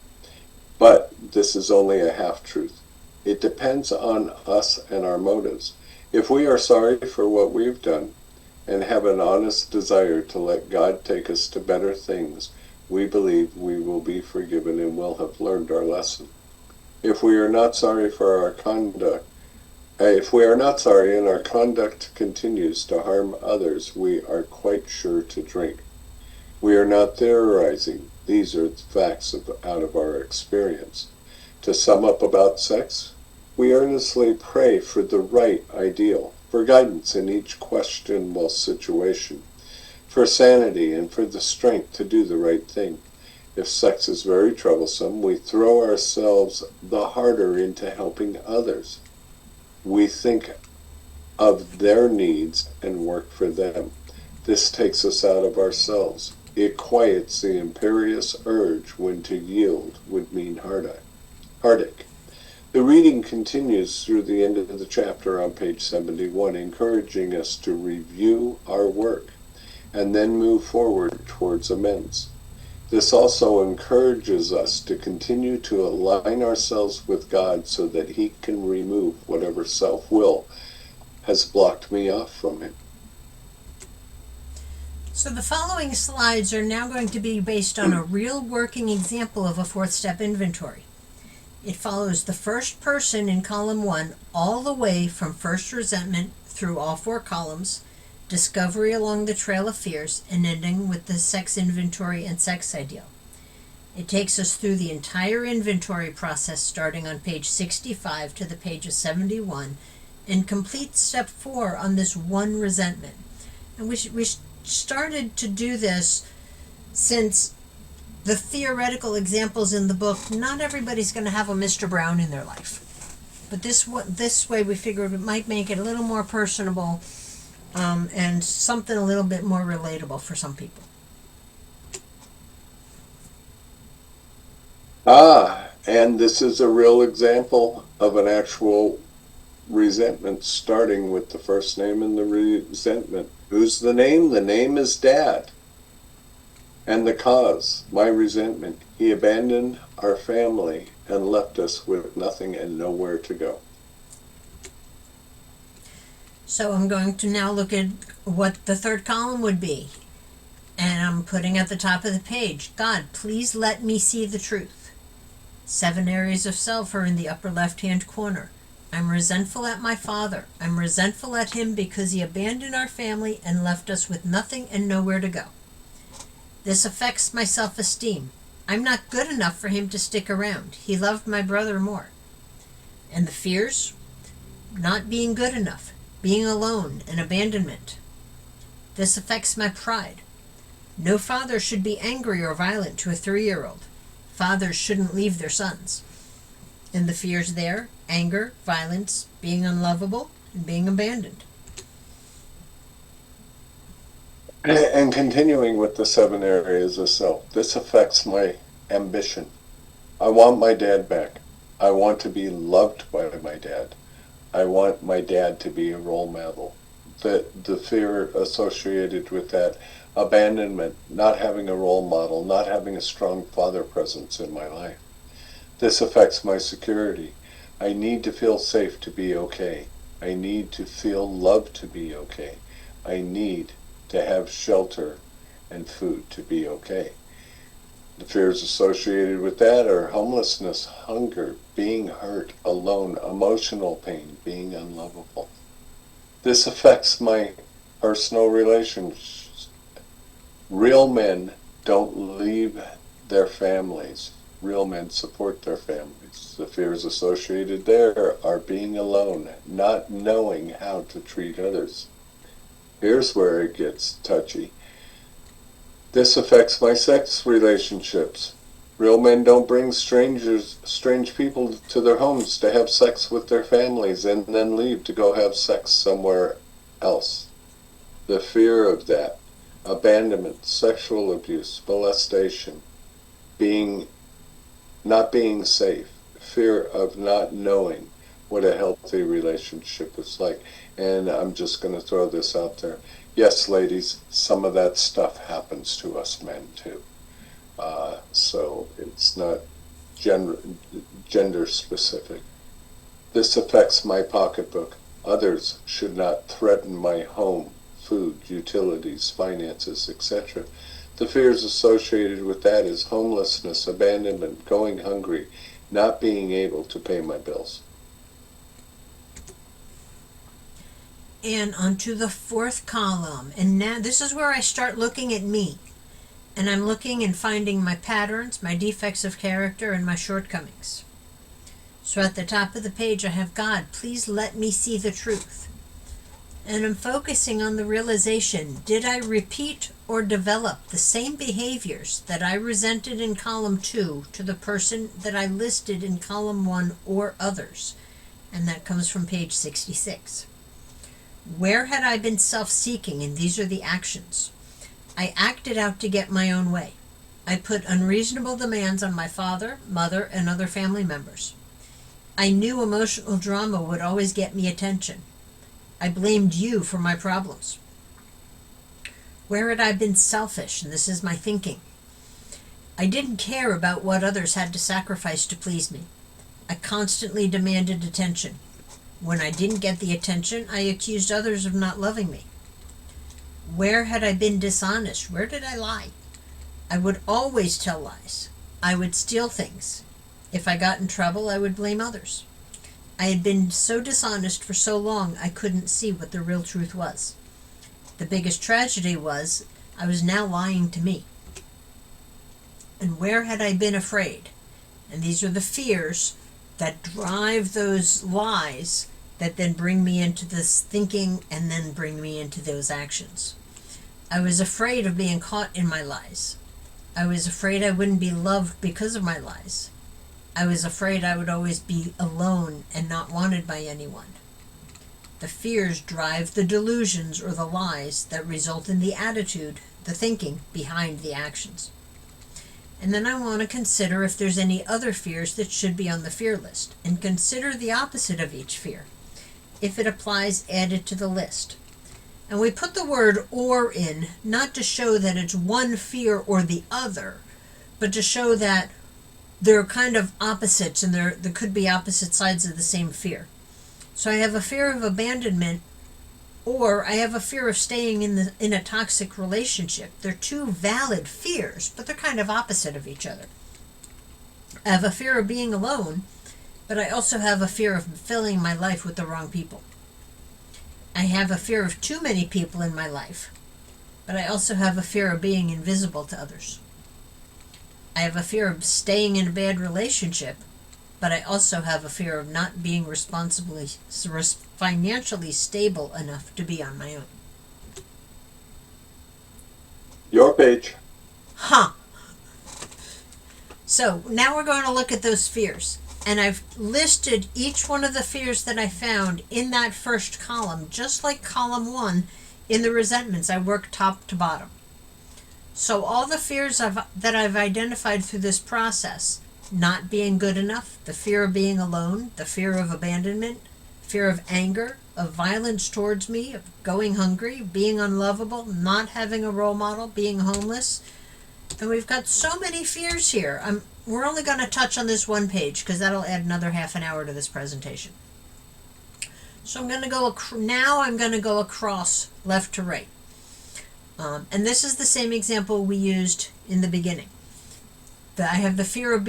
Speaker 1: But this is only a half-truth. It depends on us and our motives. If we are sorry for what we've done and have an honest desire to let God take us to better things, we believe we will be forgiven and will have learned our lesson. If we are not sorry for our conduct, If we are not sorry and our conduct continues to harm others, we are quite sure to drink. We are not theorizing. These are facts out of our experience. To sum up about sex, we earnestly pray for the right ideal, for guidance in each questionable situation, for sanity and for the strength to do the right thing. If sex is very troublesome, we throw ourselves the harder into helping others. We think of their needs and work for them. This takes us out of ourselves. It quiets the imperious urge when to yield would mean heartache. The reading continues through the end of the chapter on page 71, encouraging us to review our work and then move forward towards amends. This also encourages us to continue to align ourselves with God so that He can remove whatever self-will has blocked me off from Him.
Speaker 2: So the following slides are now going to be based on a real working example of a fourth step inventory. It follows the first person in column 1 all the way from first resentment through all 4 columns, discovery along the trail of fears, and ending with the sex inventory and sex ideal. It takes us through the entire inventory process starting on page 65 to the page of 71 and completes step 4 on this one resentment. And we started to do this since the theoretical examples in the book, not everybody's going to have a Mr. Brown in their life. But this way we figured it might make it a little more personable and something a little bit more relatable for some people.
Speaker 1: And this is a real example of an actual resentment, starting with the first name in the resentment. Who's the name? The name is Dad. And the cause, my resentment. He abandoned our family and left us with nothing and nowhere to go.
Speaker 2: So I'm going to now look at what the third column would be. And I'm putting at the top of the page, God, please let me see the truth. 7 areas of self are in the upper left-hand corner. I'm resentful at my father. I'm resentful at him because he abandoned our family and left us with nothing and nowhere to go. This affects my self-esteem. I'm not good enough for him to stick around. He loved my brother more. And the fears? Not being good enough. being alone, and abandonment. This affects my pride. No father should be angry or violent to a 3-year-old. Fathers shouldn't leave their sons. And the fears there: anger, violence, being unlovable, and being abandoned.
Speaker 1: And continuing with the 7 areas of self, this affects my ambition. I want my dad back. I want to be loved by my dad. I want my dad to be a role model. The fear associated with that, abandonment, not having a role model, not having a strong father presence in my life. This affects my security. I need to feel safe to be okay. I need to feel loved to be okay. I need to have shelter and food to be okay. The fears associated with that are homelessness, hunger, being hurt, alone, emotional pain, being unlovable. This affects my personal relationships. Real men don't leave their families. Real men support their families. The fears associated there are being alone, not knowing how to treat others. Here's where it gets touchy. This affects my sex relationships. Real men don't bring strange people to their homes to have sex with their families and then leave to go have sex somewhere else. The fear of that, abandonment, sexual abuse, molestation, not being safe, fear of not knowing what a healthy relationship is like. And I'm just going to throw this out there. Yes, ladies, some of that stuff happens to us men too. So it's not gender specific. This affects my pocketbook. Others should not threaten my home, food, utilities, finances, etc. The fears associated with that is homelessness, abandonment, going hungry, not being able to pay my bills.
Speaker 2: And onto the 4th column. And now this is where I start looking at me. And I'm looking and finding my patterns, my defects of character, and my shortcomings. So at the top of the page I have, God, please let me see the truth. And I'm focusing on the realization, did I repeat or develop the same behaviors that I resented in column 2 to the person that I listed in column 1 or others? And that comes from page 66. Where had I been self-seeking? And these are the actions. I acted out to get my own way. I put unreasonable demands on my father, mother, and other family members. I knew emotional drama would always get me attention. I blamed you for my problems. Where had I been selfish? And this is my thinking. I didn't care about what others had to sacrifice to please me. I constantly demanded attention. When I didn't get the attention, I accused others of not loving me. Where had I been dishonest? Where did I lie? I would always tell lies. I would steal things. If I got in trouble, I would blame others. I had been so dishonest for so long I couldn't see what the real truth was. The biggest tragedy was I was now lying to me. And where had I been afraid? And these are the fears that drive those lies that then bring me into this thinking and then bring me into those actions. I was afraid of being caught in my lies. I was afraid I wouldn't be loved because of my lies. I was afraid I would always be alone and not wanted by anyone. The fears drive the delusions or the lies that result in the attitude, the thinking behind the actions. And then I want to consider if there's any other fears that should be on the fear list, and consider the opposite of each fear. If it applies, add it to the list. And we put the word "or" in, not to show that it's one fear or the other, but to show that they're kind of opposites, and there could be opposite sides of the same fear. So I have a fear of abandonment, or I have a fear of staying in a toxic relationship. They're two valid fears, but they're kind of opposite of each other. I have a fear of being alone, but I also have a fear of filling my life with the wrong people. I have a fear of too many people in my life, but I also have a fear of being invisible to others. I have a fear of staying in a bad relationship, but I also have a fear of not being financially stable enough to be on my own.
Speaker 1: Your page.
Speaker 2: Huh. So now we're going to look at those fears. And I've listed each one of the fears that I found in that first column, just like column 1 in the resentments. I worked top to bottom. So all the fears that I've identified through this process: not being good enough, the fear of being alone, the fear of abandonment, fear of anger, of violence towards me, of going hungry, being unlovable, not having a role model, being homeless. And we've got so many fears here. We're only going to touch on this one page because that'll add another half an hour to this presentation. So I'm going to go across left to right. And this is the same example we used in the beginning. I have the fear of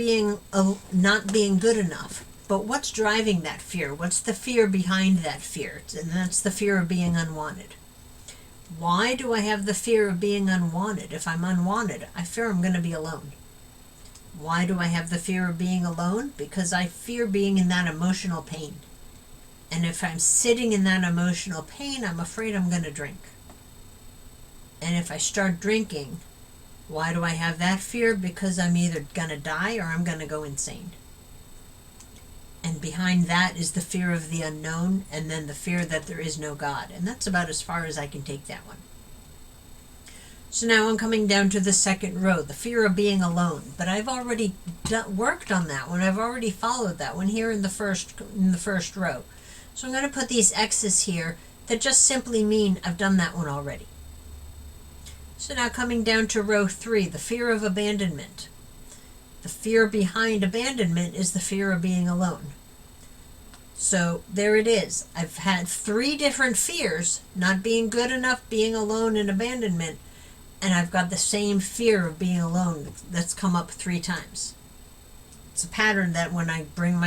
Speaker 2: not being good enough. But what's driving that fear? What's the fear behind that fear? And that's the fear of being unwanted. Why do I have the fear of being unwanted? If I'm unwanted, I fear I'm going to be alone. Why do I have the fear of being alone? Because I fear being in that emotional pain. And if I'm sitting in that emotional pain, I'm afraid I'm going to drink. And if I start drinking, why do I have that fear? Because I'm either going to die or I'm going to go insane. And behind that is the fear of the unknown, and then the fear that there is no God. And that's about as far as I can take that one. So now I'm coming down to the second row, the fear of being alone. But I've already worked on that one. I've already followed that one here in the first row. So I'm going to put these X's here that just simply mean I've done that one already. So now coming down to row 3, the fear of abandonment. The fear behind abandonment is the fear of being alone. So there it is. I've had 3 different fears: not being good enough, being alone, and abandonment. And I've got the same fear of being alone that's come up 3 times. It's a pattern that when I bring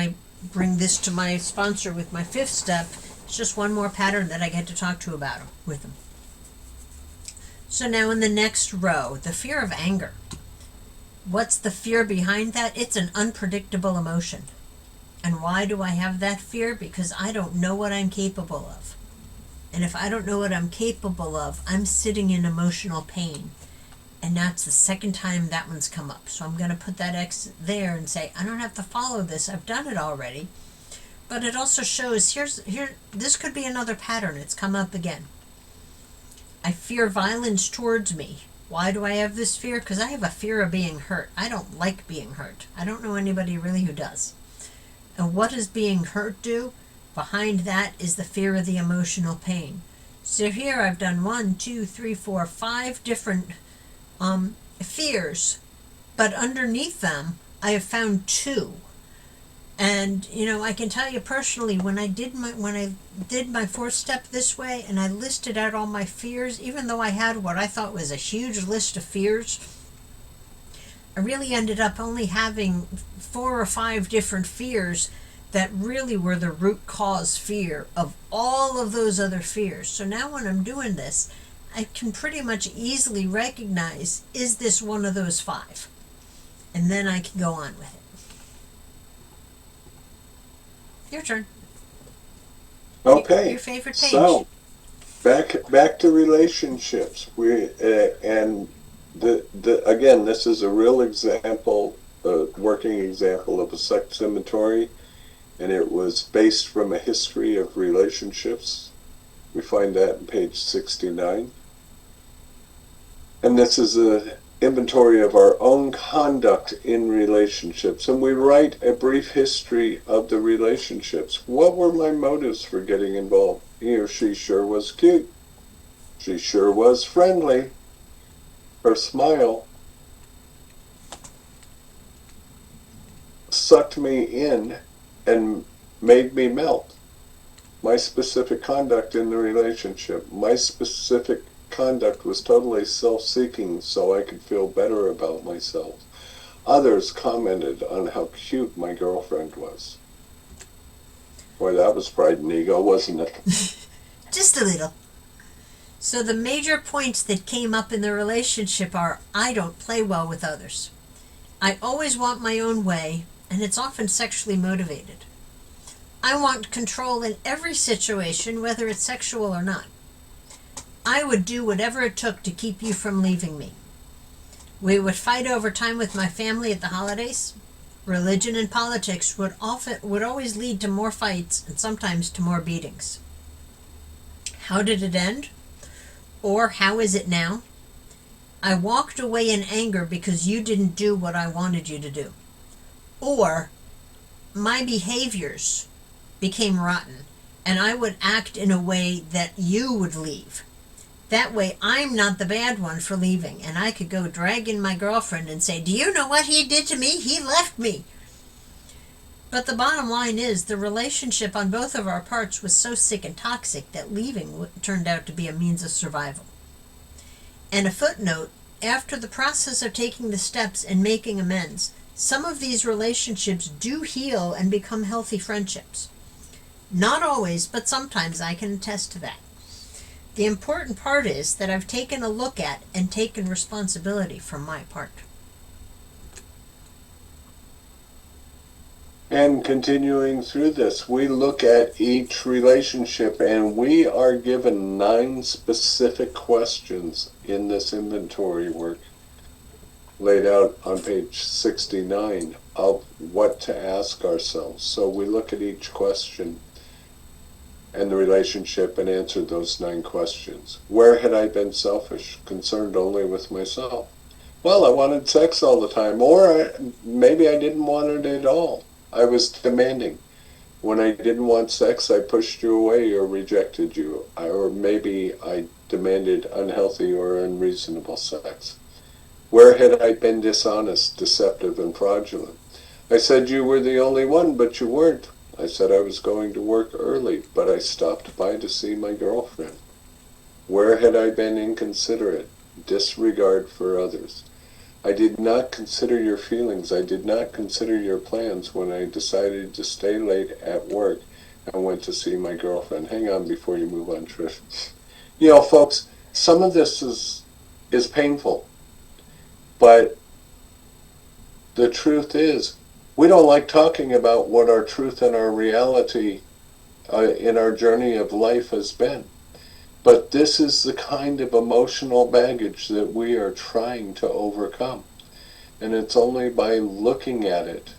Speaker 2: this to my sponsor with my 5th step, it's just one more pattern that I get to talk to about with them. So now in the next row, the fear of anger. What's the fear behind that? It's an unpredictable emotion. And why do I have that fear? Because I don't know what I'm capable of. And if I don't know what I'm capable of, I'm sitting in emotional pain. And that's the second time that one's come up. So I'm going to put that X there and say, I don't have to follow this. I've done it already. But it also shows, this could be another pattern. It's come up again. I fear violence towards me. Why do I have this fear? Because I have a fear of being hurt. I don't like being hurt. I don't know anybody really who does. And what does being hurt do? Behind that is the fear of the emotional pain. So here I've done 1, 2, 3, 4, 5 different fears, but underneath them I have found 2. And I can tell you personally, when I did my 4th step this way and I listed out all my fears, even though I had what I thought was a huge list of fears, I really ended up only having 4 or 5 different fears that really were the root cause fear of all of those other fears. So now when I'm doing this, I can pretty much easily recognize, is this one of those 5? And then I can go on with it. Your turn.
Speaker 1: Okay.
Speaker 2: Your favorite page.
Speaker 1: So, back to relationships. Again, this is a real example, a working example of a sex inventory, and it was based from a history of relationships. We find that in page 69. And this is an inventory of our own conduct in relationships. And we write a brief history of the relationships. What were my motives for getting involved? He or she sure was cute. She sure was friendly. Her smile sucked me in and made me melt. My specific conduct in the relationship, my specific conduct was totally self-seeking so I could feel better about myself. Others commented on how cute my girlfriend was. Boy, that was pride and ego, wasn't it?
Speaker 2: Just a little. So the major points that came up in the relationship are, I don't play well with others. I always want my own way, and it's often sexually motivated. I want control in every situation, whether it's sexual or not. I would do whatever it took to keep you from leaving me. We would fight over time with my family at the holidays. Religion and politics would always lead to more fights and sometimes to more beatings. How did it end? Or how is it now? I walked away in anger because you didn't do what I wanted you to do. Or my behaviors became rotten and I would act in a way that you would leave. That way I'm not the bad one for leaving, and I could go drag in my girlfriend and say, "Do you know what he did to me? He left me." But the bottom line is the relationship on both of our parts was so sick and toxic that leaving turned out to be a means of survival. And a footnote, after the process of taking the steps and making amends, some of these relationships do heal and become healthy friendships. Not always, but sometimes I can attest to that. The important part is that I've taken a look at and taken responsibility for my part.
Speaker 1: And continuing through this, we look at each relationship and we are given 9 specific questions in this inventory work laid out on page 69 of what to ask ourselves. So we look at each question and the relationship and answer those 9 questions. Where had I been selfish, concerned only with myself? Well, I wanted sex all the time, or maybe I didn't want it at all. I was demanding. When I didn't want sex, I pushed you away or rejected you. Or maybe I demanded unhealthy or unreasonable sex. Where had I been dishonest, deceptive, and fraudulent? I said you were the only one, but you weren't. I said I was going to work early, but I stopped by to see my girlfriend. Where had I been inconsiderate, disregard for others? I did not consider your feelings. I did not consider your plans when I decided to stay late at work and went to see my girlfriend. Hang on before you move on, Trish. You know, folks, some of this is painful, but the truth is, we don't like talking about what our truth and our reality in our journey of life has been. But this is the kind of emotional baggage that we are trying to overcome. And it's only by looking at it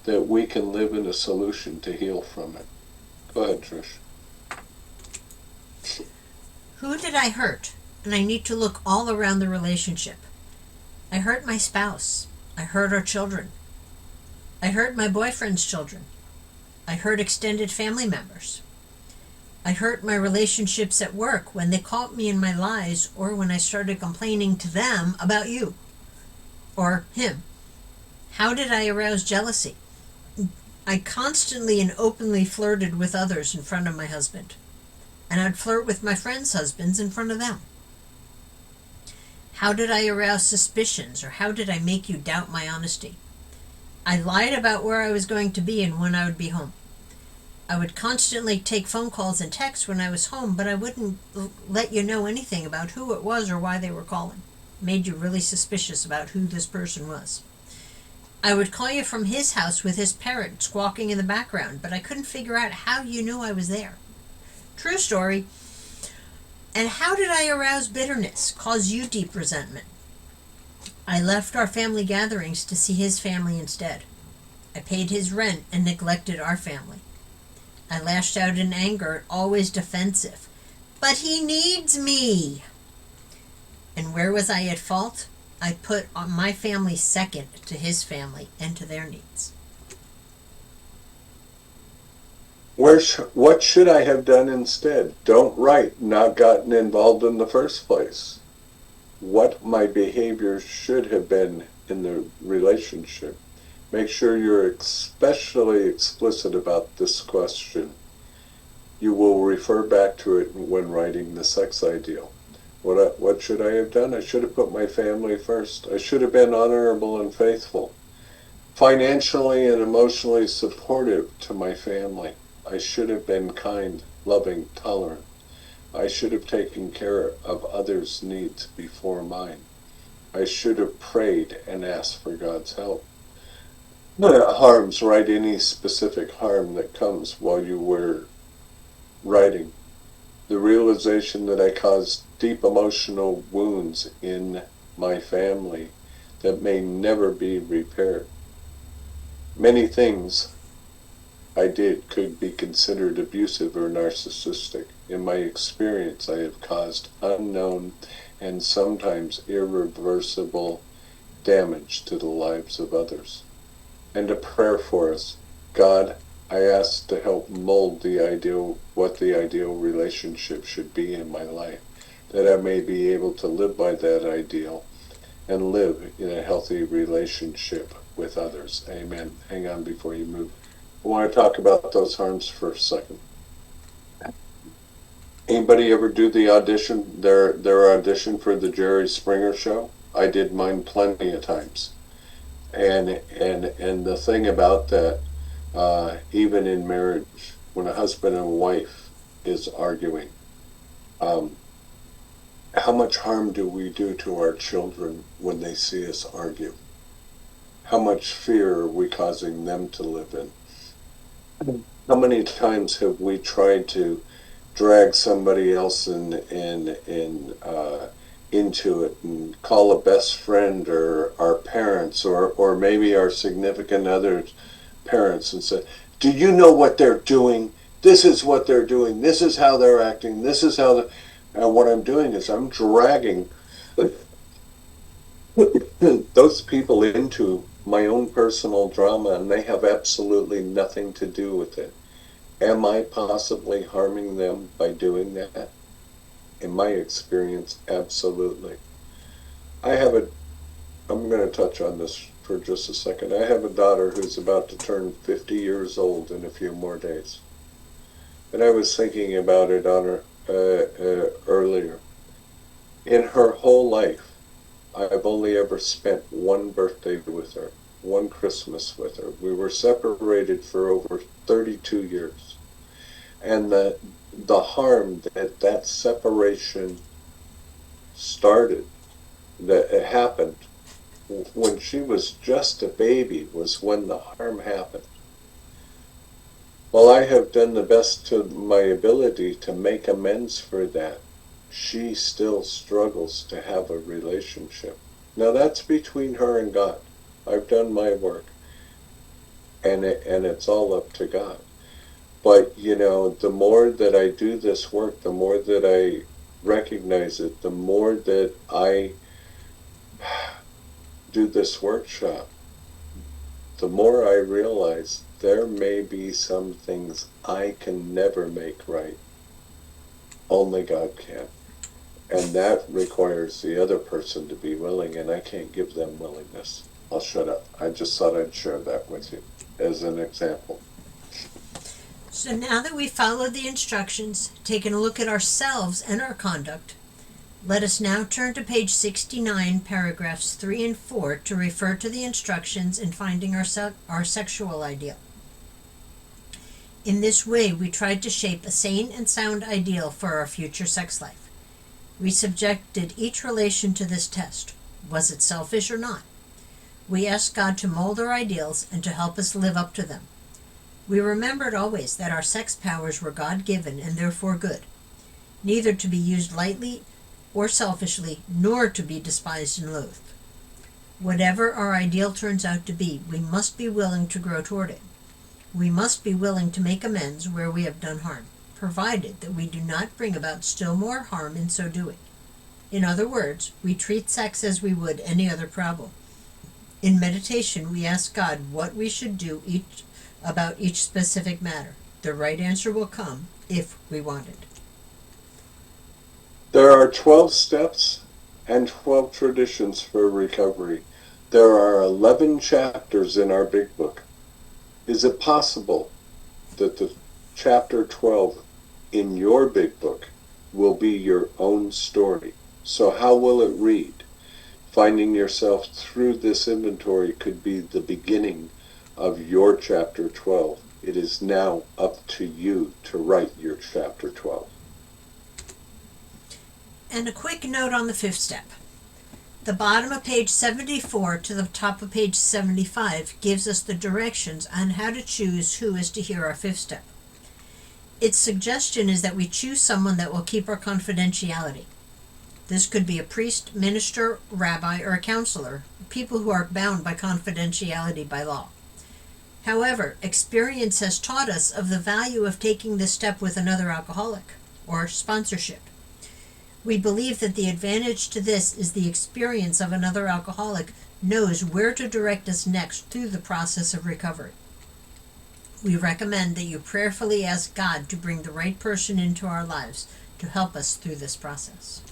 Speaker 1: that we can live in a solution to heal from it. Go ahead, Trish.
Speaker 2: Who did I hurt? And I need to look all around the relationship. I hurt my spouse. I hurt our children. I hurt my boyfriend's children. I hurt extended family members. I hurt my relationships at work when they caught me in my lies, or when I started complaining to them about you or him. How did I arouse jealousy? I constantly and openly flirted with others in front of my husband, and I'd flirt with my friends' husbands in front of them. How did I arouse suspicions, or how did I make you doubt my honesty? I lied about where I was going to be and when I would be home. I would constantly take phone calls and texts when I was home, but I wouldn't let you know anything about who it was or why they were calling. Made you really suspicious about who this person was. I would call you from his house with his parrot squawking in the background, but I couldn't figure out how you knew I was there. True story. And how did I arouse bitterness, cause you deep resentment? I left our family gatherings to see his family instead. I paid his rent and neglected our family. I lashed out in anger, always defensive. But he needs me. And where was I at fault? I put my family second to his family and to their needs.
Speaker 1: What should I have done instead? Don't write, not gotten involved in the first place. What my behavior should have been in the relationship. Make sure you're especially explicit about this question. You will refer back to it when writing the sex ideal. What should I have done? I should have put my family first. I should have been honorable and faithful. Financially and emotionally supportive to my family. I should have been kind, loving, tolerant. I should have taken care of others' needs before mine. I should have prayed and asked for God's help. harms, right? Any specific harm that comes while you were writing. The realization that I caused deep emotional wounds in my family that may never be repaired. Many things I did could be considered abusive or narcissistic. In my experience, I have caused unknown and sometimes irreversible damage to the lives of others. And a prayer for us. God, I ask to help mold what the ideal relationship should be in my life, that I may be able to live by that ideal and live in a healthy relationship with others. Amen. Hang on before you move. I want to talk about those harms for a second. Anybody ever do the audition, their audition for the Jerry Springer show? I did mine plenty of times. And the thing about that, even in marriage, when a husband and wife is arguing, um, how much harm do we do to our children when they see us argue? How much fear are we causing them to live in? How many times have we tried to drag somebody else into it and call a best friend or our parents or maybe our significant other's parents and say, do you know what they're doing? This is what they're doing. This is how they're acting. This is how the... And what I'm doing is I'm dragging those people into my own personal drama, and they have absolutely nothing to do with it. Am I possibly harming them by doing that? In my experience, absolutely. I have a, I'm going to touch on this for just a second. I have a daughter who's about to turn 50 years old in a few more days. And I was thinking about it on her earlier. In her whole life, I've only ever spent one birthday with her, one Christmas with her. We were separated for over 32 years. And the harm that that separation started, that it happened when she was just a baby, was when the harm happened. While I have done the best to my ability to make amends for that, she still struggles to have a relationship. Now that's between her and God. I've done my work, and it's all up to God. But, you know, the more that I do this work, the more that I recognize it, the more that I do this workshop, the more I realize there may be some things I can never make right. Only God can. And that requires the other person to be willing, and I can't give them willingness. I'll shut up. I just thought I'd share that with you as an example.
Speaker 2: So now that we've followed the instructions, taken a look at ourselves and our conduct, let us now turn to page 69, paragraphs 3 and 4 to refer to the instructions in finding our sexual ideal. In this way, we tried to shape a sane and sound ideal for our future sex life. We subjected each relation to this test. Was it selfish or not? We asked God to mold our ideals and to help us live up to them. We remembered always that our sex powers were God-given and therefore good, neither to be used lightly or selfishly, nor to be despised and loathed. Whatever our ideal turns out to be, we must be willing to grow toward it. We must be willing to make amends where we have done harm, provided that we do not bring about still more harm in so doing. In other words, we treat sex as we would any other problem. In meditation, we ask God what we should do about each specific matter. The right answer will come if we want it.
Speaker 1: There are 12 steps and 12 traditions for recovery. There are 11 chapters in our big book. Is it possible that the chapter 12 in your big book will be your own story? So how will it read? Finding yourself through this inventory could be the beginning of your chapter 12. It is now up to you to write your chapter 12.
Speaker 2: And a quick note on the 5th step. The bottom of page 74 to the top of page 75 gives us the directions on how to choose who is to hear our fifth step. Its suggestion is that we choose someone that will keep our confidentiality. This could be a priest, minister, rabbi, or a counselor, people who are bound by confidentiality by law. However, experience has taught us of the value of taking this step with another alcoholic, or sponsorship. We believe that the advantage to this is the experience of another alcoholic knows where to direct us next through the process of recovery. We recommend that you prayerfully ask God to bring the right person into our lives to help us through this process.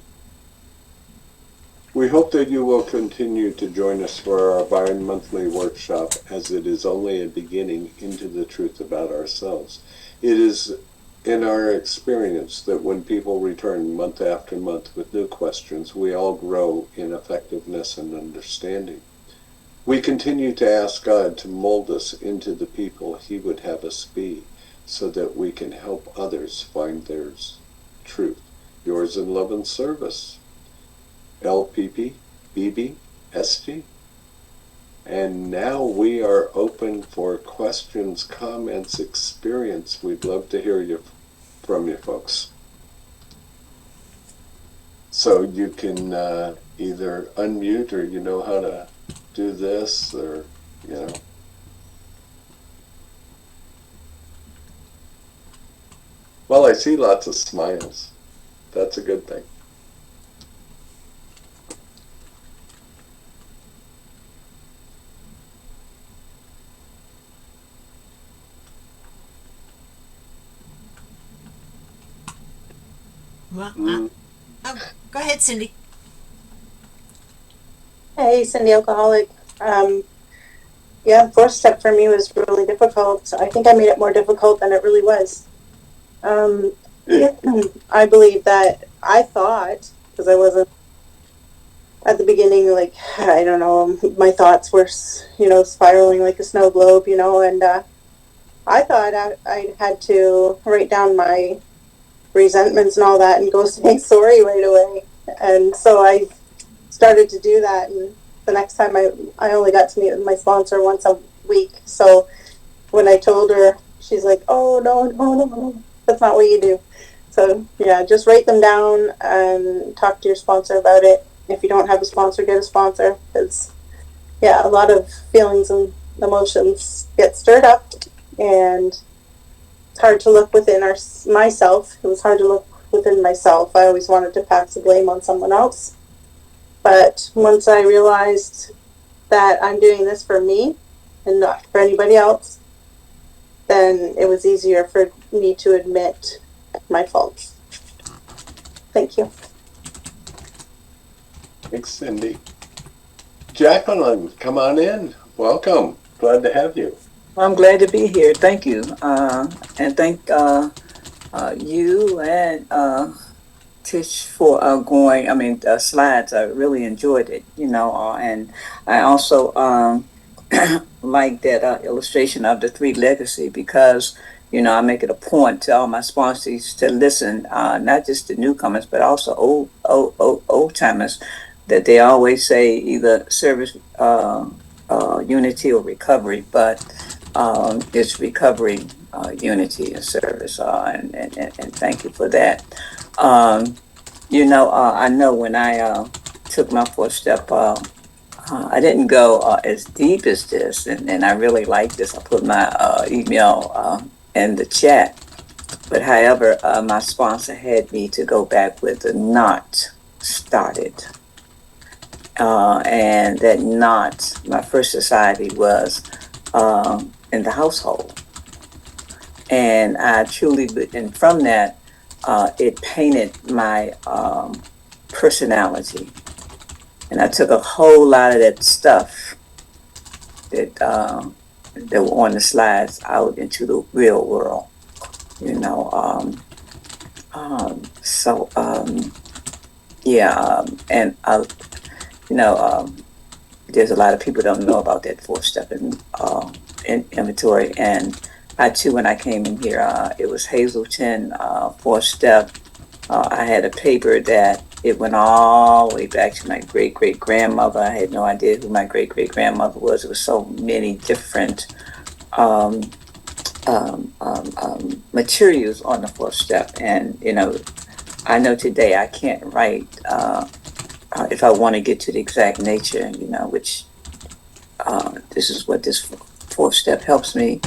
Speaker 1: We hope that you will continue to join us for our bi-monthly workshop, as it is only a beginning into the truth about ourselves. It is in our experience that when people return month after month with new questions, we all grow in effectiveness and understanding. We continue to ask God to mold us into the people He would have us be, so that we can help others find their truth. Yours in love and service, Lppbbsg. And now we are open for questions, comments, experience. We'd love to hear from you folks. So you can either unmute, or you know how to do this, or Well, I see lots of smiles. That's a good thing.
Speaker 2: Well, go ahead, Cindy.
Speaker 3: Hey, Cindy, alcoholic. Yeah, fourth step for me was really difficult. I think I made it more difficult than it really was. I believe that I thought, because I wasn't at the beginning, like, I don't know, my thoughts were, spiraling like a snow globe, and I thought I had to write down my resentments and all that and go say sorry right away. And so I started to do that, and the next time I only got to meet with my sponsor once a week. So when I told her, she's like, oh, no, that's not what you do. So yeah, just write them down and talk to your sponsor about it. If you don't have a sponsor, get a sponsor, because a lot of feelings and emotions get stirred up, and it's hard to look within myself. It was hard to look within myself. I always wanted to pass the blame on someone else. But once I realized that I'm doing this for me and not for anybody else, then it was easier for me to admit my faults. Thank you.
Speaker 1: Thanks, Cindy. Jacqueline, come on in. Welcome. Glad to have you.
Speaker 4: I'm glad to be here. Thank you. And thank you and Tish for going, slides. I really enjoyed it, and I also like that illustration of the three legacy, because, I make it a point to all my sponsors to listen, not just to newcomers, but also old timers, that they always say either service, unity, or recovery, but it's recovery, unity, and service, and thank you for that. I know when I took my fourth step, I didn't go as deep as this, and I really like this. I put my email in the chat, but however, my sponsor had me to go back with the not started. And that not, my first society was in the household. And I truly, and from that, it painted my personality. And I took a whole lot of that stuff that were on the slides out into the real world, and there's a lot of people don't know about that four-step in inventory. And I too, when I came in here, it was Hazelton four-step. I had a paper that it went all the way back to my great-great-grandmother. I had no idea who my great-great-grandmother was. There were so many different um, materials on the fourth step. And, I know today I can't write if I want to get to the exact nature, which this is what this fourth step helps me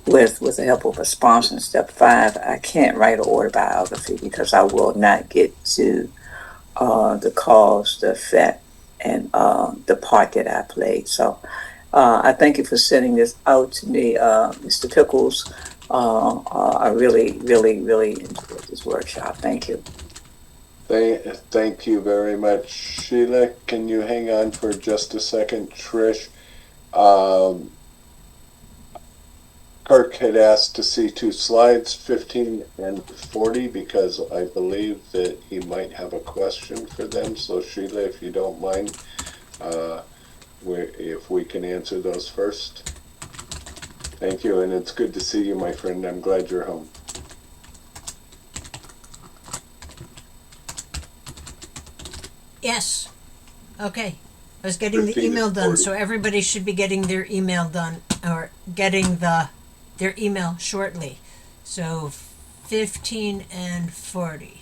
Speaker 4: with the help of a sponsor in step 5. I can't write an autobiography because I will not get to the cause, the effect, and the part that I played. So I thank you for sending this out to me, Mr. Pickles. I really, really, really enjoyed this workshop. Thank you.
Speaker 1: Thank you very much. Sheila, can you hang on for just a second? Trish, Kirk had asked to see 2 slides, 15 and 40, because I believe that he might have a question for them. So Sheila, if you don't mind, if we can answer those first. Thank you, and it's good to see you, my friend. I'm glad you're home.
Speaker 2: Yes. Okay. I was getting the
Speaker 1: 15
Speaker 2: email
Speaker 1: and
Speaker 2: done,
Speaker 1: 40.
Speaker 2: so everybody should be getting their email done, or getting their email shortly. So 15 and 40.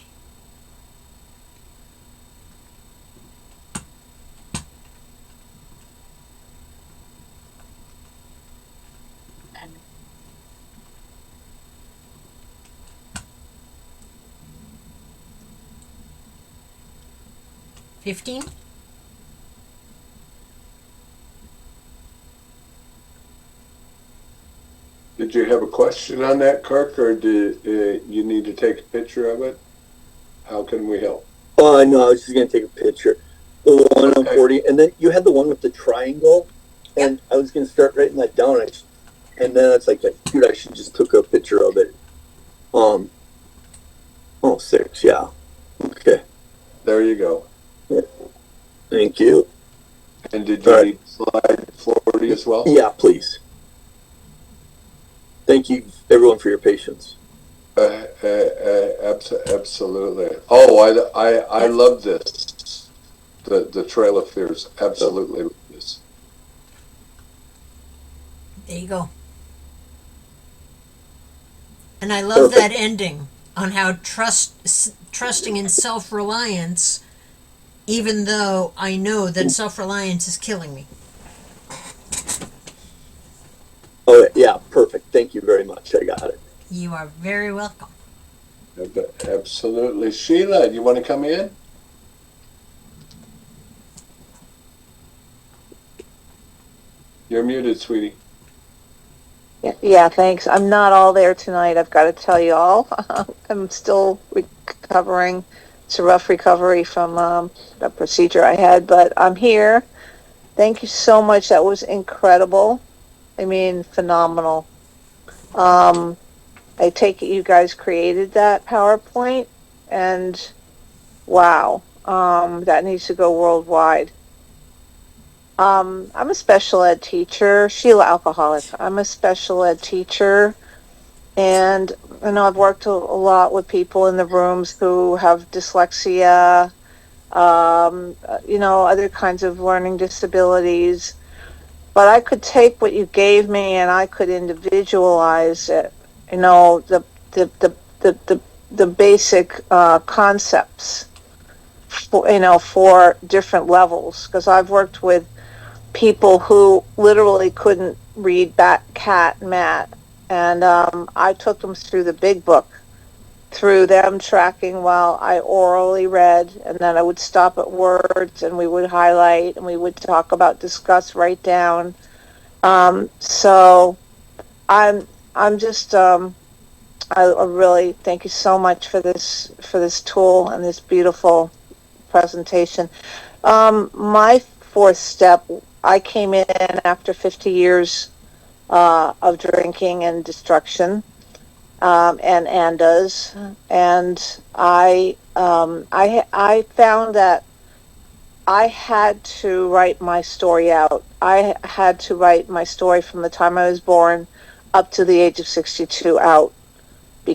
Speaker 2: $15?
Speaker 1: Did you have a question on that, Kirk, or do you need to take a picture of it? How can we help?
Speaker 5: No, I was just going to take a picture. The one on
Speaker 1: Okay.
Speaker 5: 40, and then you had the one with the triangle, and I was going to start writing that down, and then it's like, dude, I should just took a picture of it. 6, yeah. Okay.
Speaker 1: There you go.
Speaker 5: Thank you.
Speaker 1: And did you
Speaker 5: All right.
Speaker 1: need slide 40 as well?
Speaker 5: Yeah, please. Thank you, everyone, for your patience.
Speaker 1: Absolutely. Oh, I love this. The Trail of Fears. Absolutely love this.
Speaker 2: There you go. And I love
Speaker 5: Perfect.
Speaker 2: that ending on how trusting in self-reliance, even though I know that self-reliance is killing me.
Speaker 5: Oh, yeah, perfect. Thank you very much. I got it.
Speaker 2: You are very welcome.
Speaker 1: Absolutely. Sheila, you want to come in? You're muted, sweetie.
Speaker 6: Yeah, thanks. I'm not all there tonight, I've got to tell you all. I'm still recovering. It's a rough recovery from a procedure I had, but I'm here. Thank you so much. That was incredible. I mean, phenomenal. I take it you guys created that PowerPoint, and wow, that needs to go worldwide. I'm a special ed teacher, Sheila Alcoholic. I'm a special ed teacher, and I know I've worked a lot with people in the rooms who have dyslexia, other kinds of learning disabilities. But I could take what you gave me and I could individualize it. The basic concepts for different levels, because I've worked with people who literally couldn't read cat mat, and I took them through the big book, through them tracking while I orally read, and then I would stop at words and we would highlight and we would talk about, discuss, write down. So I'm just I really thank you so much for this tool and this beautiful presentation. My fourth step, I came in after 50 years of drinking and destruction, and ANDAs, and I found that I had to write my story out. I had to write my story from the time I was born up to the age of 62 out,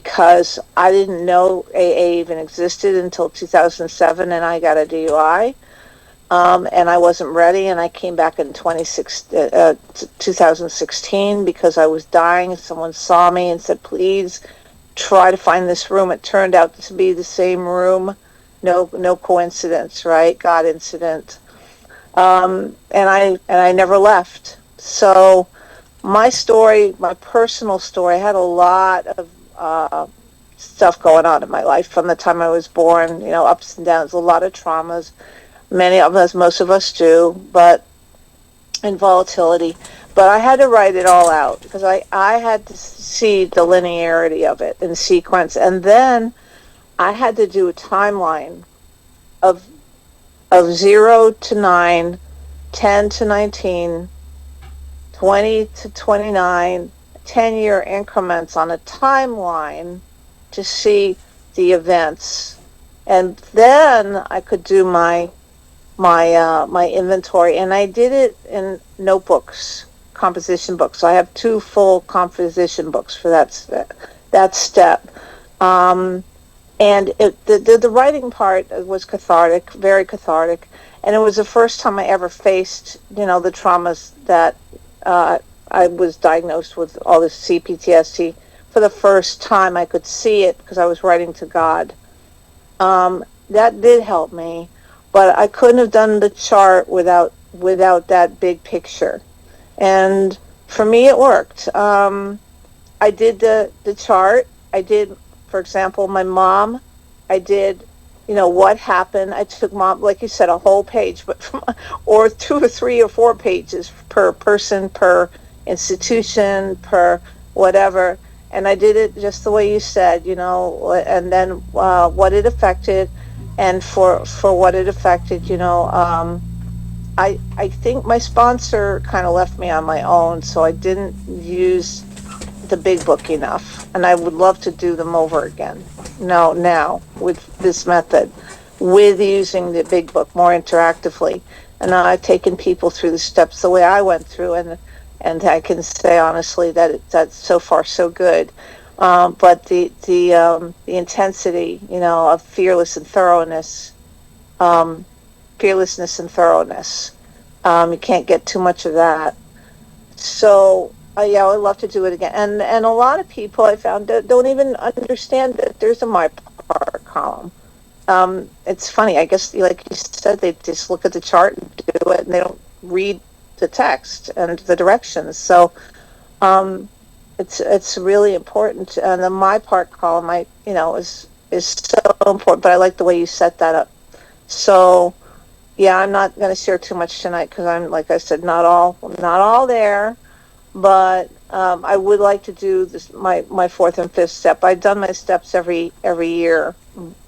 Speaker 6: because I didn't know AA even existed until 2007, and I got a DUI. And I wasn't ready, and I came back in 2016 because I was dying. Someone saw me and said, please try to find this room. It turned out to be the same room. No coincidence, right? God incident. And I never left. So my story, my personal story, I had a lot of stuff going on in my life from the time I was born, ups and downs, a lot of traumas. Many of us, most of us do, but in volatility. But I had to write it all out because I had to see the linearity of it in sequence. And then I had to do a timeline of 0 to 9, 10 to 19, 20 to 29, 10-year increments on a timeline to see the events. And then I could do my inventory, and I did it in notebooks, composition books. So I have 2 full composition books for that step. And the writing part was cathartic, very cathartic, and it was the first time I ever faced, the traumas that I was diagnosed with all this CPTSD. For the first time, I could see it because I was writing to God. That did help me, but I couldn't have done the chart without that big picture. And for me, it worked. I did the chart. I did, for example, my mom. I did, what happened. I took mom, like you said, a whole page, but or 2 or 3 or 4 pages per person, per institution, per whatever. And I did it just the way you said, and then what it affected, and for what it affected, I think my sponsor kind of left me on my own, so I didn't use the big book enough, and I would love to do them over again. Now with this method, with using the big book more interactively, and I've taken people through the steps the way I went through, and I can say honestly that that's so far so good. But the intensity, of fearlessness and thoroughness, you can't get too much of that. So yeah, I would love to do it again. And a lot of people I found don't even understand that there's a my part column. It's funny. I guess, like you said, they just look at the chart and do it, and they don't read the text and the directions. So it's really important. And the my part column, is so important. But I like the way you set that up. So yeah, I'm not going to share too much tonight because I'm, like I said, not all there. But I would like to do this my 4th and 5th step. I've done my steps every year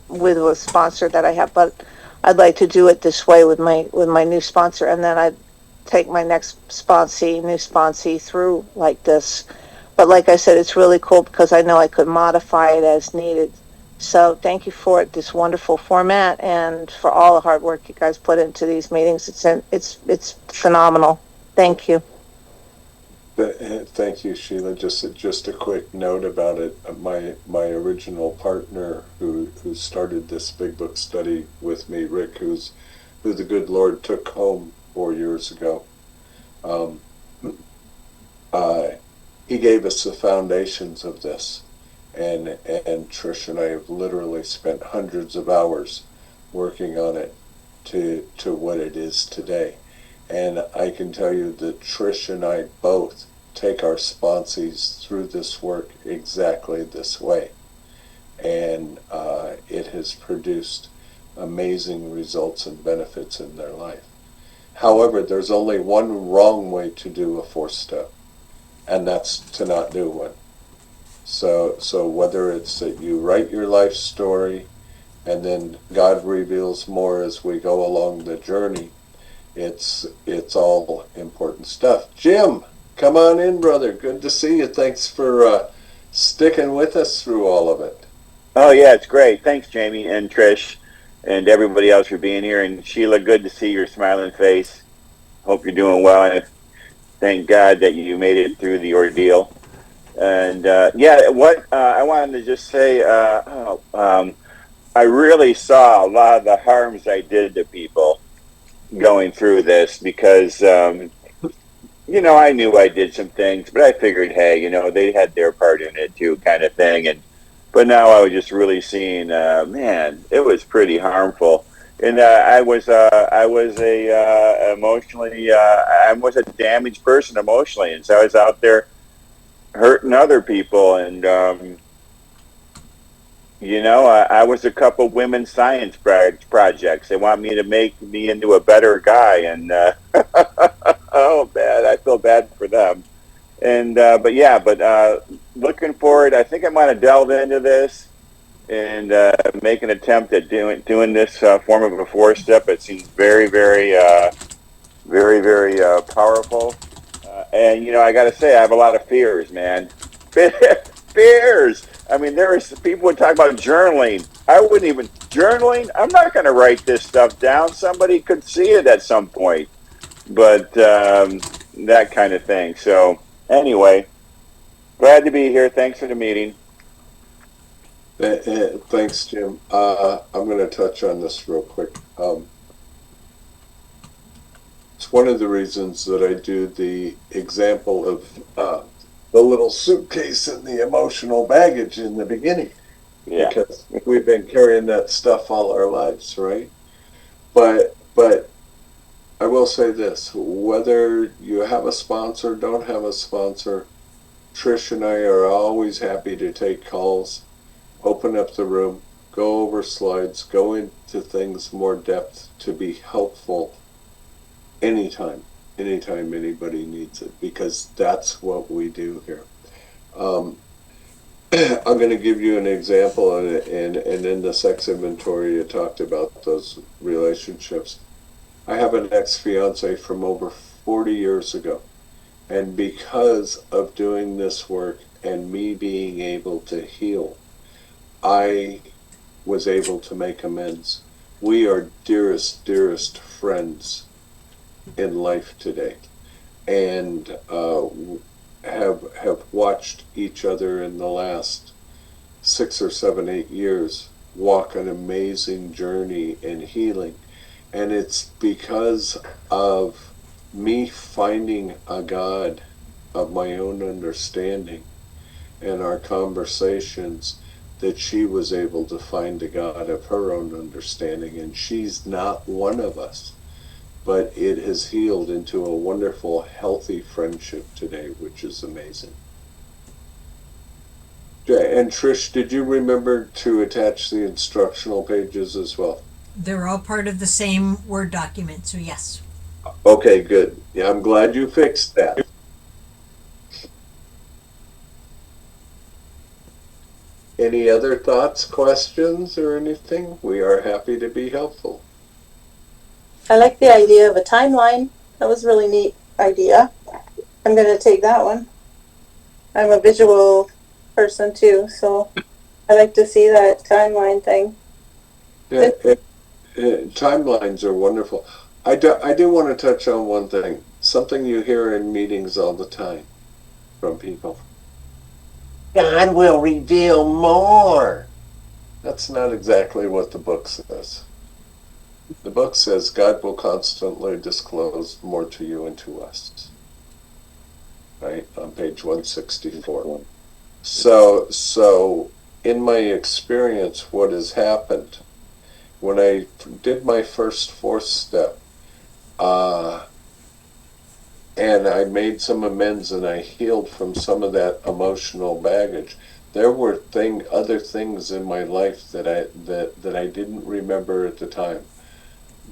Speaker 6: with a sponsor that I have, but I'd like to do it this way with my new sponsor, and then I'd take my new sponsee through like this. But like I said, it's really cool because I know I could modify it as needed. So thank you for this wonderful format and for all the hard work you guys put into these meetings. It's phenomenal. Thank you.
Speaker 1: Thank you, Sheila. Just a quick note about it. My original partner who started this big book study with me, Rick, who the good Lord took home 4 years ago. He gave us the foundations of this, and Trish and I have literally spent hundreds of hours working on it to what it is today. And I can tell you that Trish and I both take our sponsees through this work exactly this way. And it has produced amazing results and benefits in their life. However, there's only one wrong way to do a 4th step, and that's to not do one. So whether it's that you write your life story and then God reveals more as we go along the journey, it's all important stuff. Jim, come on in, brother. Good to see you. Thanks for sticking with us through all of it.
Speaker 7: Oh, yeah, it's great. Thanks, Jamie and Trish and everybody else for being here. And Sheila, good to see your smiling face. Hope you're doing well. And thank God that you made it through the ordeal. And yeah, what I wanted to just say, I really saw a lot of the harms I did to people going through this because, I knew I did some things, but I figured, hey, they had their part in it too, kind of thing. But now I was just really seeing, man, it was pretty harmful. And I was I was a damaged person emotionally, and so I was out there hurting other people, and I was a couple women's science projects. They want me to make me into a better guy, and oh man, I feel bad for them. And but looking forward, I think I might have delved into this and make an attempt at doing this form of a 4-step. It seems very, very, very, very powerful. And I got to say, I have a lot of fears, man. Fears. I mean, people would talk about journaling. I wouldn't even journaling. I'm not going to write this stuff down. Somebody could see it at some point, but that kind of thing. So anyway, glad to be here. Thanks for the meeting.
Speaker 1: Thanks, Jim. I'm going to touch on this real quick. It's one of the reasons that I do the example of the little suitcase and the emotional baggage in the beginning.
Speaker 7: Yeah.
Speaker 1: Because we've been carrying that stuff all our lives, right? But I will say this, whether you have a sponsor, don't have a sponsor, Trish and I are always happy to take calls, open up the room, go over slides, go into things more depth to be helpful anytime anybody needs it, because that's what we do here. I'm going to give you an example, and in the sex inventory you talked about those relationships. I have an ex-fiance from over 40 years ago, and because of doing this work and me being able to heal, I was able to make amends. We are dearest friends in life today, and have watched each other in the last 6 or 7, 8 years walk an amazing journey in healing. And it's because of me finding a God of my own understanding and our conversations that she was able to find a God of her own understanding. And she's not one of us, but it has healed into a wonderful, healthy friendship today, which is amazing. And Trish, did you remember to attach the instructional pages as well?
Speaker 2: They're all part of the same Word document, so yes.
Speaker 1: Okay, good. Yeah, I'm glad you fixed that. Any other thoughts, questions, or anything? We are happy to be helpful.
Speaker 3: I like the idea of a timeline. That was a really neat idea. I'm going to take that one. I'm a visual person too, so I like to see that timeline thing.
Speaker 1: Yeah, timelines are wonderful. I do want to touch on one thing, something you hear in meetings all the time from people. God will reveal more. That's not exactly what the book says. The book says God will constantly disclose more to you and to us. Right? On page 164. So in my experience, what has happened, when I did my first 4th step, and I made some amends and I healed from some of that emotional baggage, there were other things in my life that I didn't remember at the time.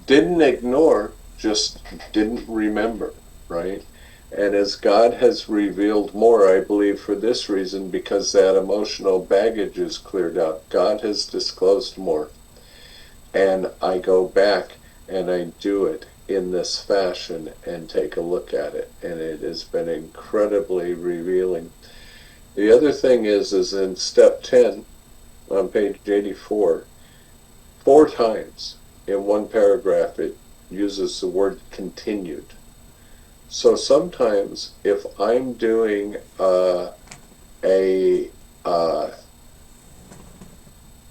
Speaker 1: Didn't ignore, just didn't remember, right? And as God has revealed more, I believe for this reason, because that emotional baggage is cleared out, God has disclosed more. And I go back and I do it in this fashion and take a look at it. And it has been incredibly revealing. The other thing is in step 10 on page 84, 4 times in one paragraph it uses the word continued. So sometimes if I'm doing an a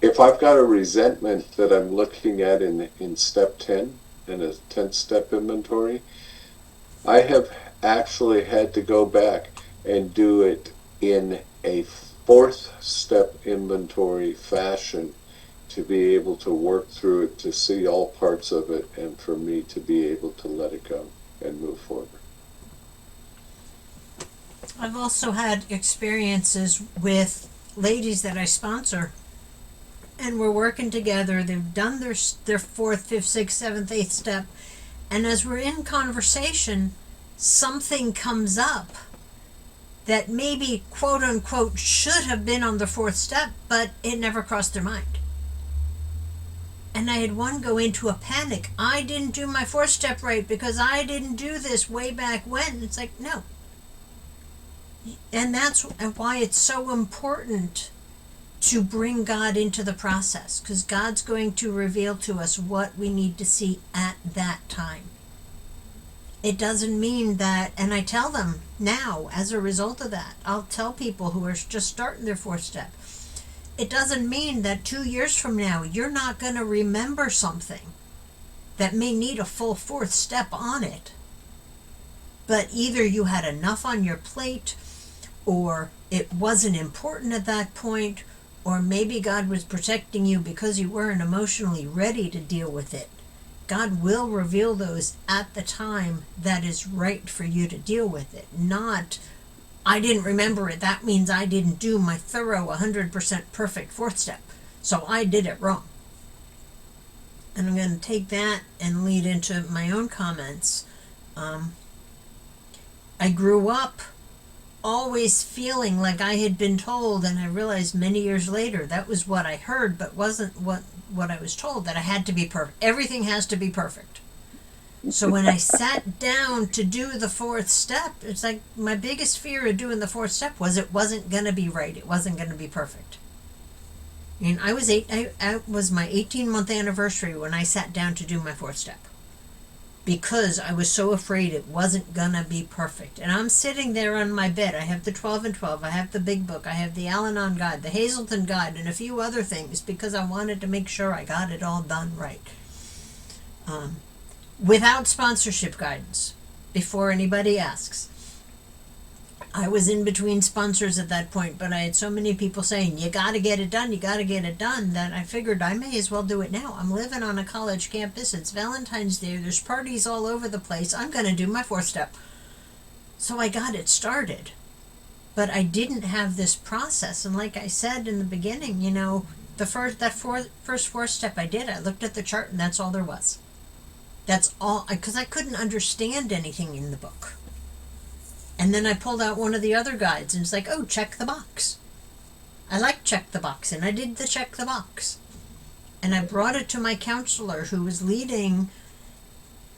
Speaker 1: if I've got a resentment that I'm looking at in step 10, in a 10th step inventory, I have actually had to go back and do it in a 4th step inventory fashion to be able to work through it, to see all parts of it, and for me to be able to let it go and move forward.
Speaker 2: I've also had experiences with ladies that I sponsor, and we're working together. They've done their 4th, 5th, 6th, 7th, 8th step, and as we're in conversation, something comes up that maybe, quote unquote, should have been on the 4th step, but it never crossed their mind. And I had one go into a panic. I didn't do my 4th step right because I didn't do this way back when. It's like, no. And that's why it's so important to bring God into the process, because God's going to reveal to us what we need to see at that time. It doesn't mean that, and I tell them now, as a result of that, I'll tell people who are just starting their 4th step, it doesn't mean that 2 years from now you're not going to remember something that may need a full 4th step on it. But either you had enough on your plate, or it wasn't important at that point, or maybe God was protecting you because you weren't emotionally ready to deal with it. God will reveal those at the time that is right for you to deal with it. Not, I didn't remember it, that means I didn't do my thorough 100% perfect 4th step, so I did it wrong. And I'm going to take that and lead into my own comments. I grew up always feeling like I had been told, and I realized many years later that was what I heard, but wasn't what I was told, that I had to be perfect. Everything has to be perfect. So when I sat down to do the 4th step, it's like my biggest fear of doing the 4th step was it wasn't going to be right. It wasn't going to be perfect. And I was my 18-month anniversary when I sat down to do my 4th step, because I was so afraid it wasn't gonna be perfect. And I'm sitting there on my bed. I have the 12 and 12, I have the big book, I have the Al-Anon Guide, the Hazelton Guide, and a few other things, because I wanted to make sure I got it all done right. Without sponsorship guidance, before anybody asks. I was in between sponsors at that point, but I had so many people saying, you gotta get it done, that I figured I may as well do it now. I'm living on a college campus, it's Valentine's Day, there's parties all over the place, I'm gonna do my 4th step. So I got it started. But I didn't have this process, and like I said in the beginning, the first 4th step I did, I looked at the chart and that's all there was. That's all, because I couldn't understand anything in the book. And then I pulled out one of the other guides and it's like, oh, check the box. I like check the box, and I did the check the box. And I brought it to my counselor who was leading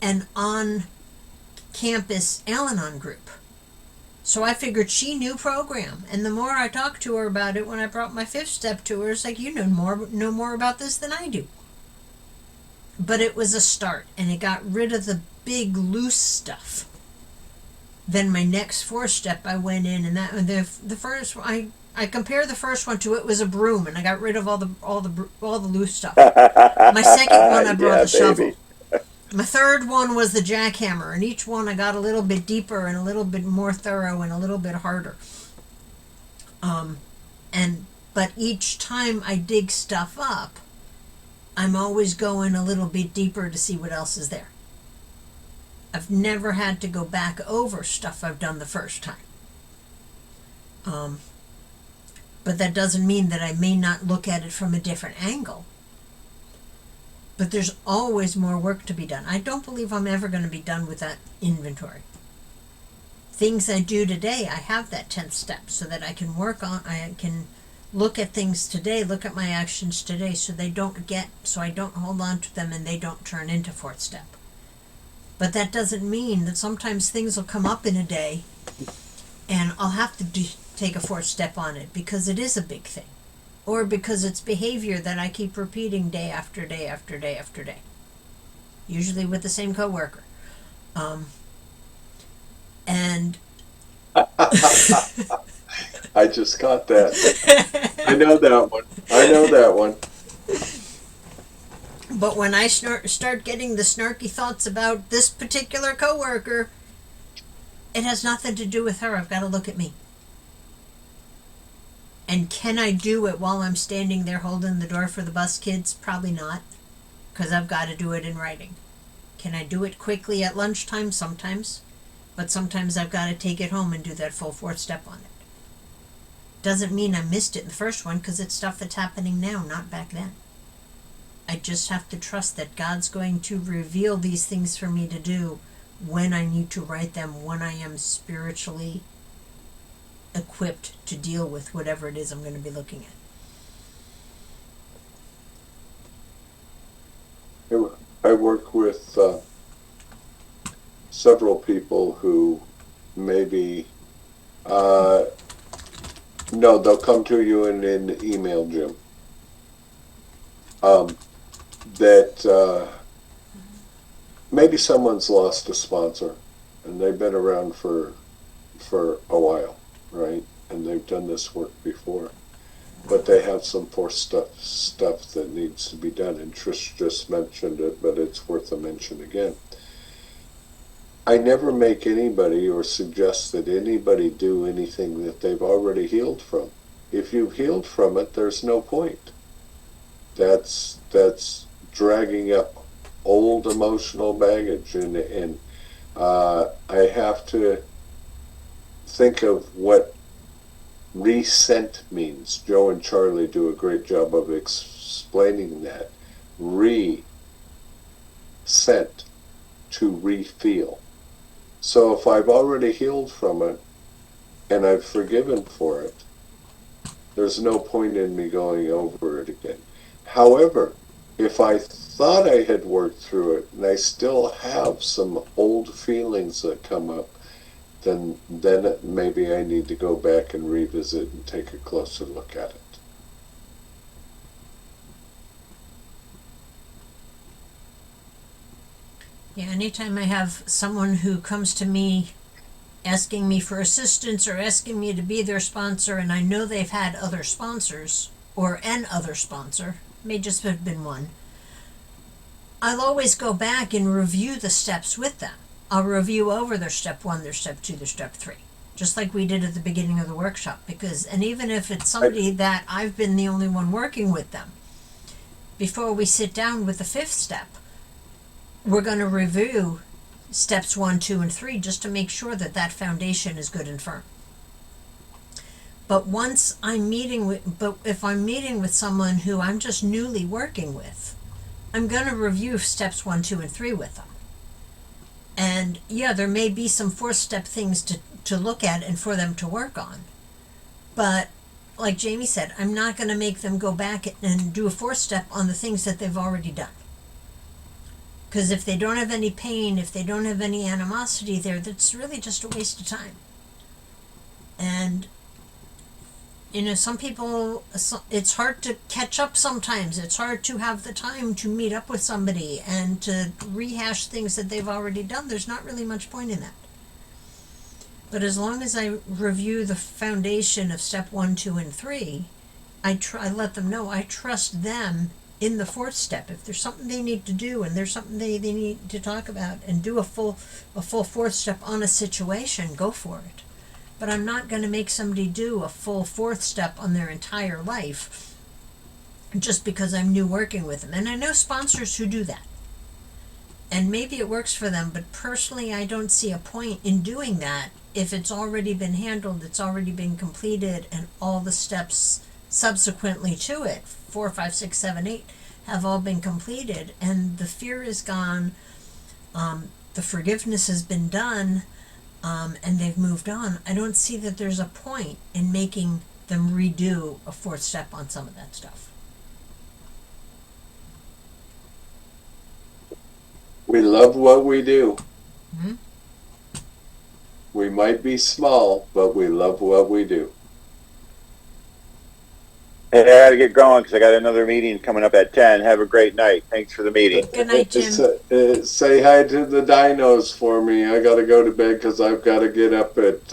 Speaker 2: an on-campus Al-Anon group. So I figured she knew program. And the more I talked to her about it, when I brought my 5th step to her, it's like, you know more about this than I do. But it was a start, and it got rid of the big loose stuff. Then my next 4th step, I went in, and the first I compare the first one to, it was a broom, and I got rid of all the loose stuff. My second one, I brought a shovel. My third one was the jackhammer, and each one I got a little bit deeper and a little bit more thorough and a little bit harder. But each time I dig stuff up, I'm always going a little bit deeper to see what else is there. I've never had to go back over stuff I've done the first time. But that doesn't mean that I may not look at it from a different angle. But there's always more work to be done. I don't believe I'm ever going to be done with that inventory. Things I do today, I have that 10th step so that I can I can look at things today, look at my actions today, so I don't hold on to them and they don't turn into 4th step. But that doesn't mean that sometimes things will come up in a day and I'll have to take a 4th step on it because it is a big thing. Or because it's behavior that I keep repeating day after day after day after day. Usually with the same coworker. And
Speaker 1: I just got that. I know that one. I know that one.
Speaker 2: But when I start getting the snarky thoughts about this particular coworker, it has nothing to do with her. I've got to look at me. And can I do it while I'm standing there holding the door for the bus kids? Probably not, because I've got to do it in writing. Can I do it quickly at lunchtime? Sometimes. But sometimes I've got to take it home and do that full fourth step on it. Doesn't mean I missed it in the first one, because it's stuff that's happening now, not back then. I just have to trust that God's going to reveal these things for me to do when I need to write them, when I am spiritually equipped to deal with whatever it is I'm going to be looking at.
Speaker 1: I work with several people who maybe, no, they'll come to you in an email, Jim. That maybe someone's lost a sponsor and they've been around for a while, right? And they've done this work before, but they have some forced stuff that needs to be done. And Trish just mentioned it, but it's worth a mention again. I never make anybody or suggest that anybody do anything that they've already healed from. If you've healed from it, there's no point. That's dragging up old emotional baggage, and I have to think of what resent means. Joe and Charlie do a great job of explaining that. Resent, to refeel. So if I've already healed from it and I've forgiven for it, there's no point in me going over it again. However, if I thought I had worked through it and I still have some old feelings that come up, then maybe I need to go back and revisit and take a closer look at it.
Speaker 2: Yeah, anytime I have someone who comes to me asking me for assistance or asking me to be their sponsor, and I know they've had other sponsors, or an other sponsor, may just have been one, I'll always go back and review the steps with them. I'll review over their step 1, their step 2, their step 3, just like we did at the beginning of the workshop. And even if it's somebody that I've been the only one working with them, before we sit down with the 5th step, we're going to review steps 1, 2, and 3 just to make sure that that foundation is good and firm. But if I'm meeting with someone who I'm just newly working with, I'm going to review steps 1, 2, and 3 with them. And yeah, there may be some 4th step things to look at and for them to work on. But like Jamie said, I'm not going to make them go back and do a 4th step on the things that they've already done. Because if they don't have any pain, if they don't have any animosity there, that's really just a waste of time. And some people, it's hard to catch up sometimes. It's hard to have the time to meet up with somebody and to rehash things that they've already done. There's not really much point in that. But as long as I review the foundation of step 1, 2, and 3, I let them know I trust them in the 4th step. If there's something they need to do and there's something they need to talk about and do a full 4th step on a situation, go for it. But I'm not going to make somebody do a full 4th step on their entire life just because I'm new working with them. And I know sponsors who do that. And maybe it works for them, but personally I don't see a point in doing that if it's already been handled, it's already been completed, and all the steps subsequently to it, 4, 5, 6, 7, 8, have all been completed, and the fear is gone, the forgiveness has been done, and they've moved on. I don't see that there's a point in making them redo a 4th step on some of that stuff.
Speaker 1: We love what we do.
Speaker 2: Mm-hmm.
Speaker 1: We might be small, but we love what we do.
Speaker 7: Hey, I got to get going because I got another meeting coming up at 10. Have a great night. Thanks for the meeting.
Speaker 2: Good night, Jim.
Speaker 1: Say hi to the dinos for me. I got to go to bed because I've got to get up at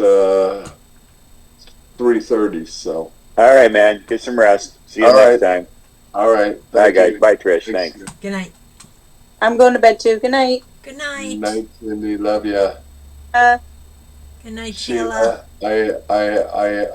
Speaker 1: 3:30. So.
Speaker 7: All right, man. Get some rest. See you
Speaker 1: All
Speaker 7: next
Speaker 1: right.
Speaker 7: time.
Speaker 1: All right.
Speaker 7: Bye,
Speaker 1: Thank
Speaker 7: guys.
Speaker 1: you.
Speaker 7: Bye, Trish. Thanks.
Speaker 2: Good night.
Speaker 3: I'm going to bed too. Good night.
Speaker 2: Good night.
Speaker 1: Night, Cindy. Love ya.
Speaker 3: Uh,
Speaker 2: Good night, Sheila.
Speaker 1: Sheila, I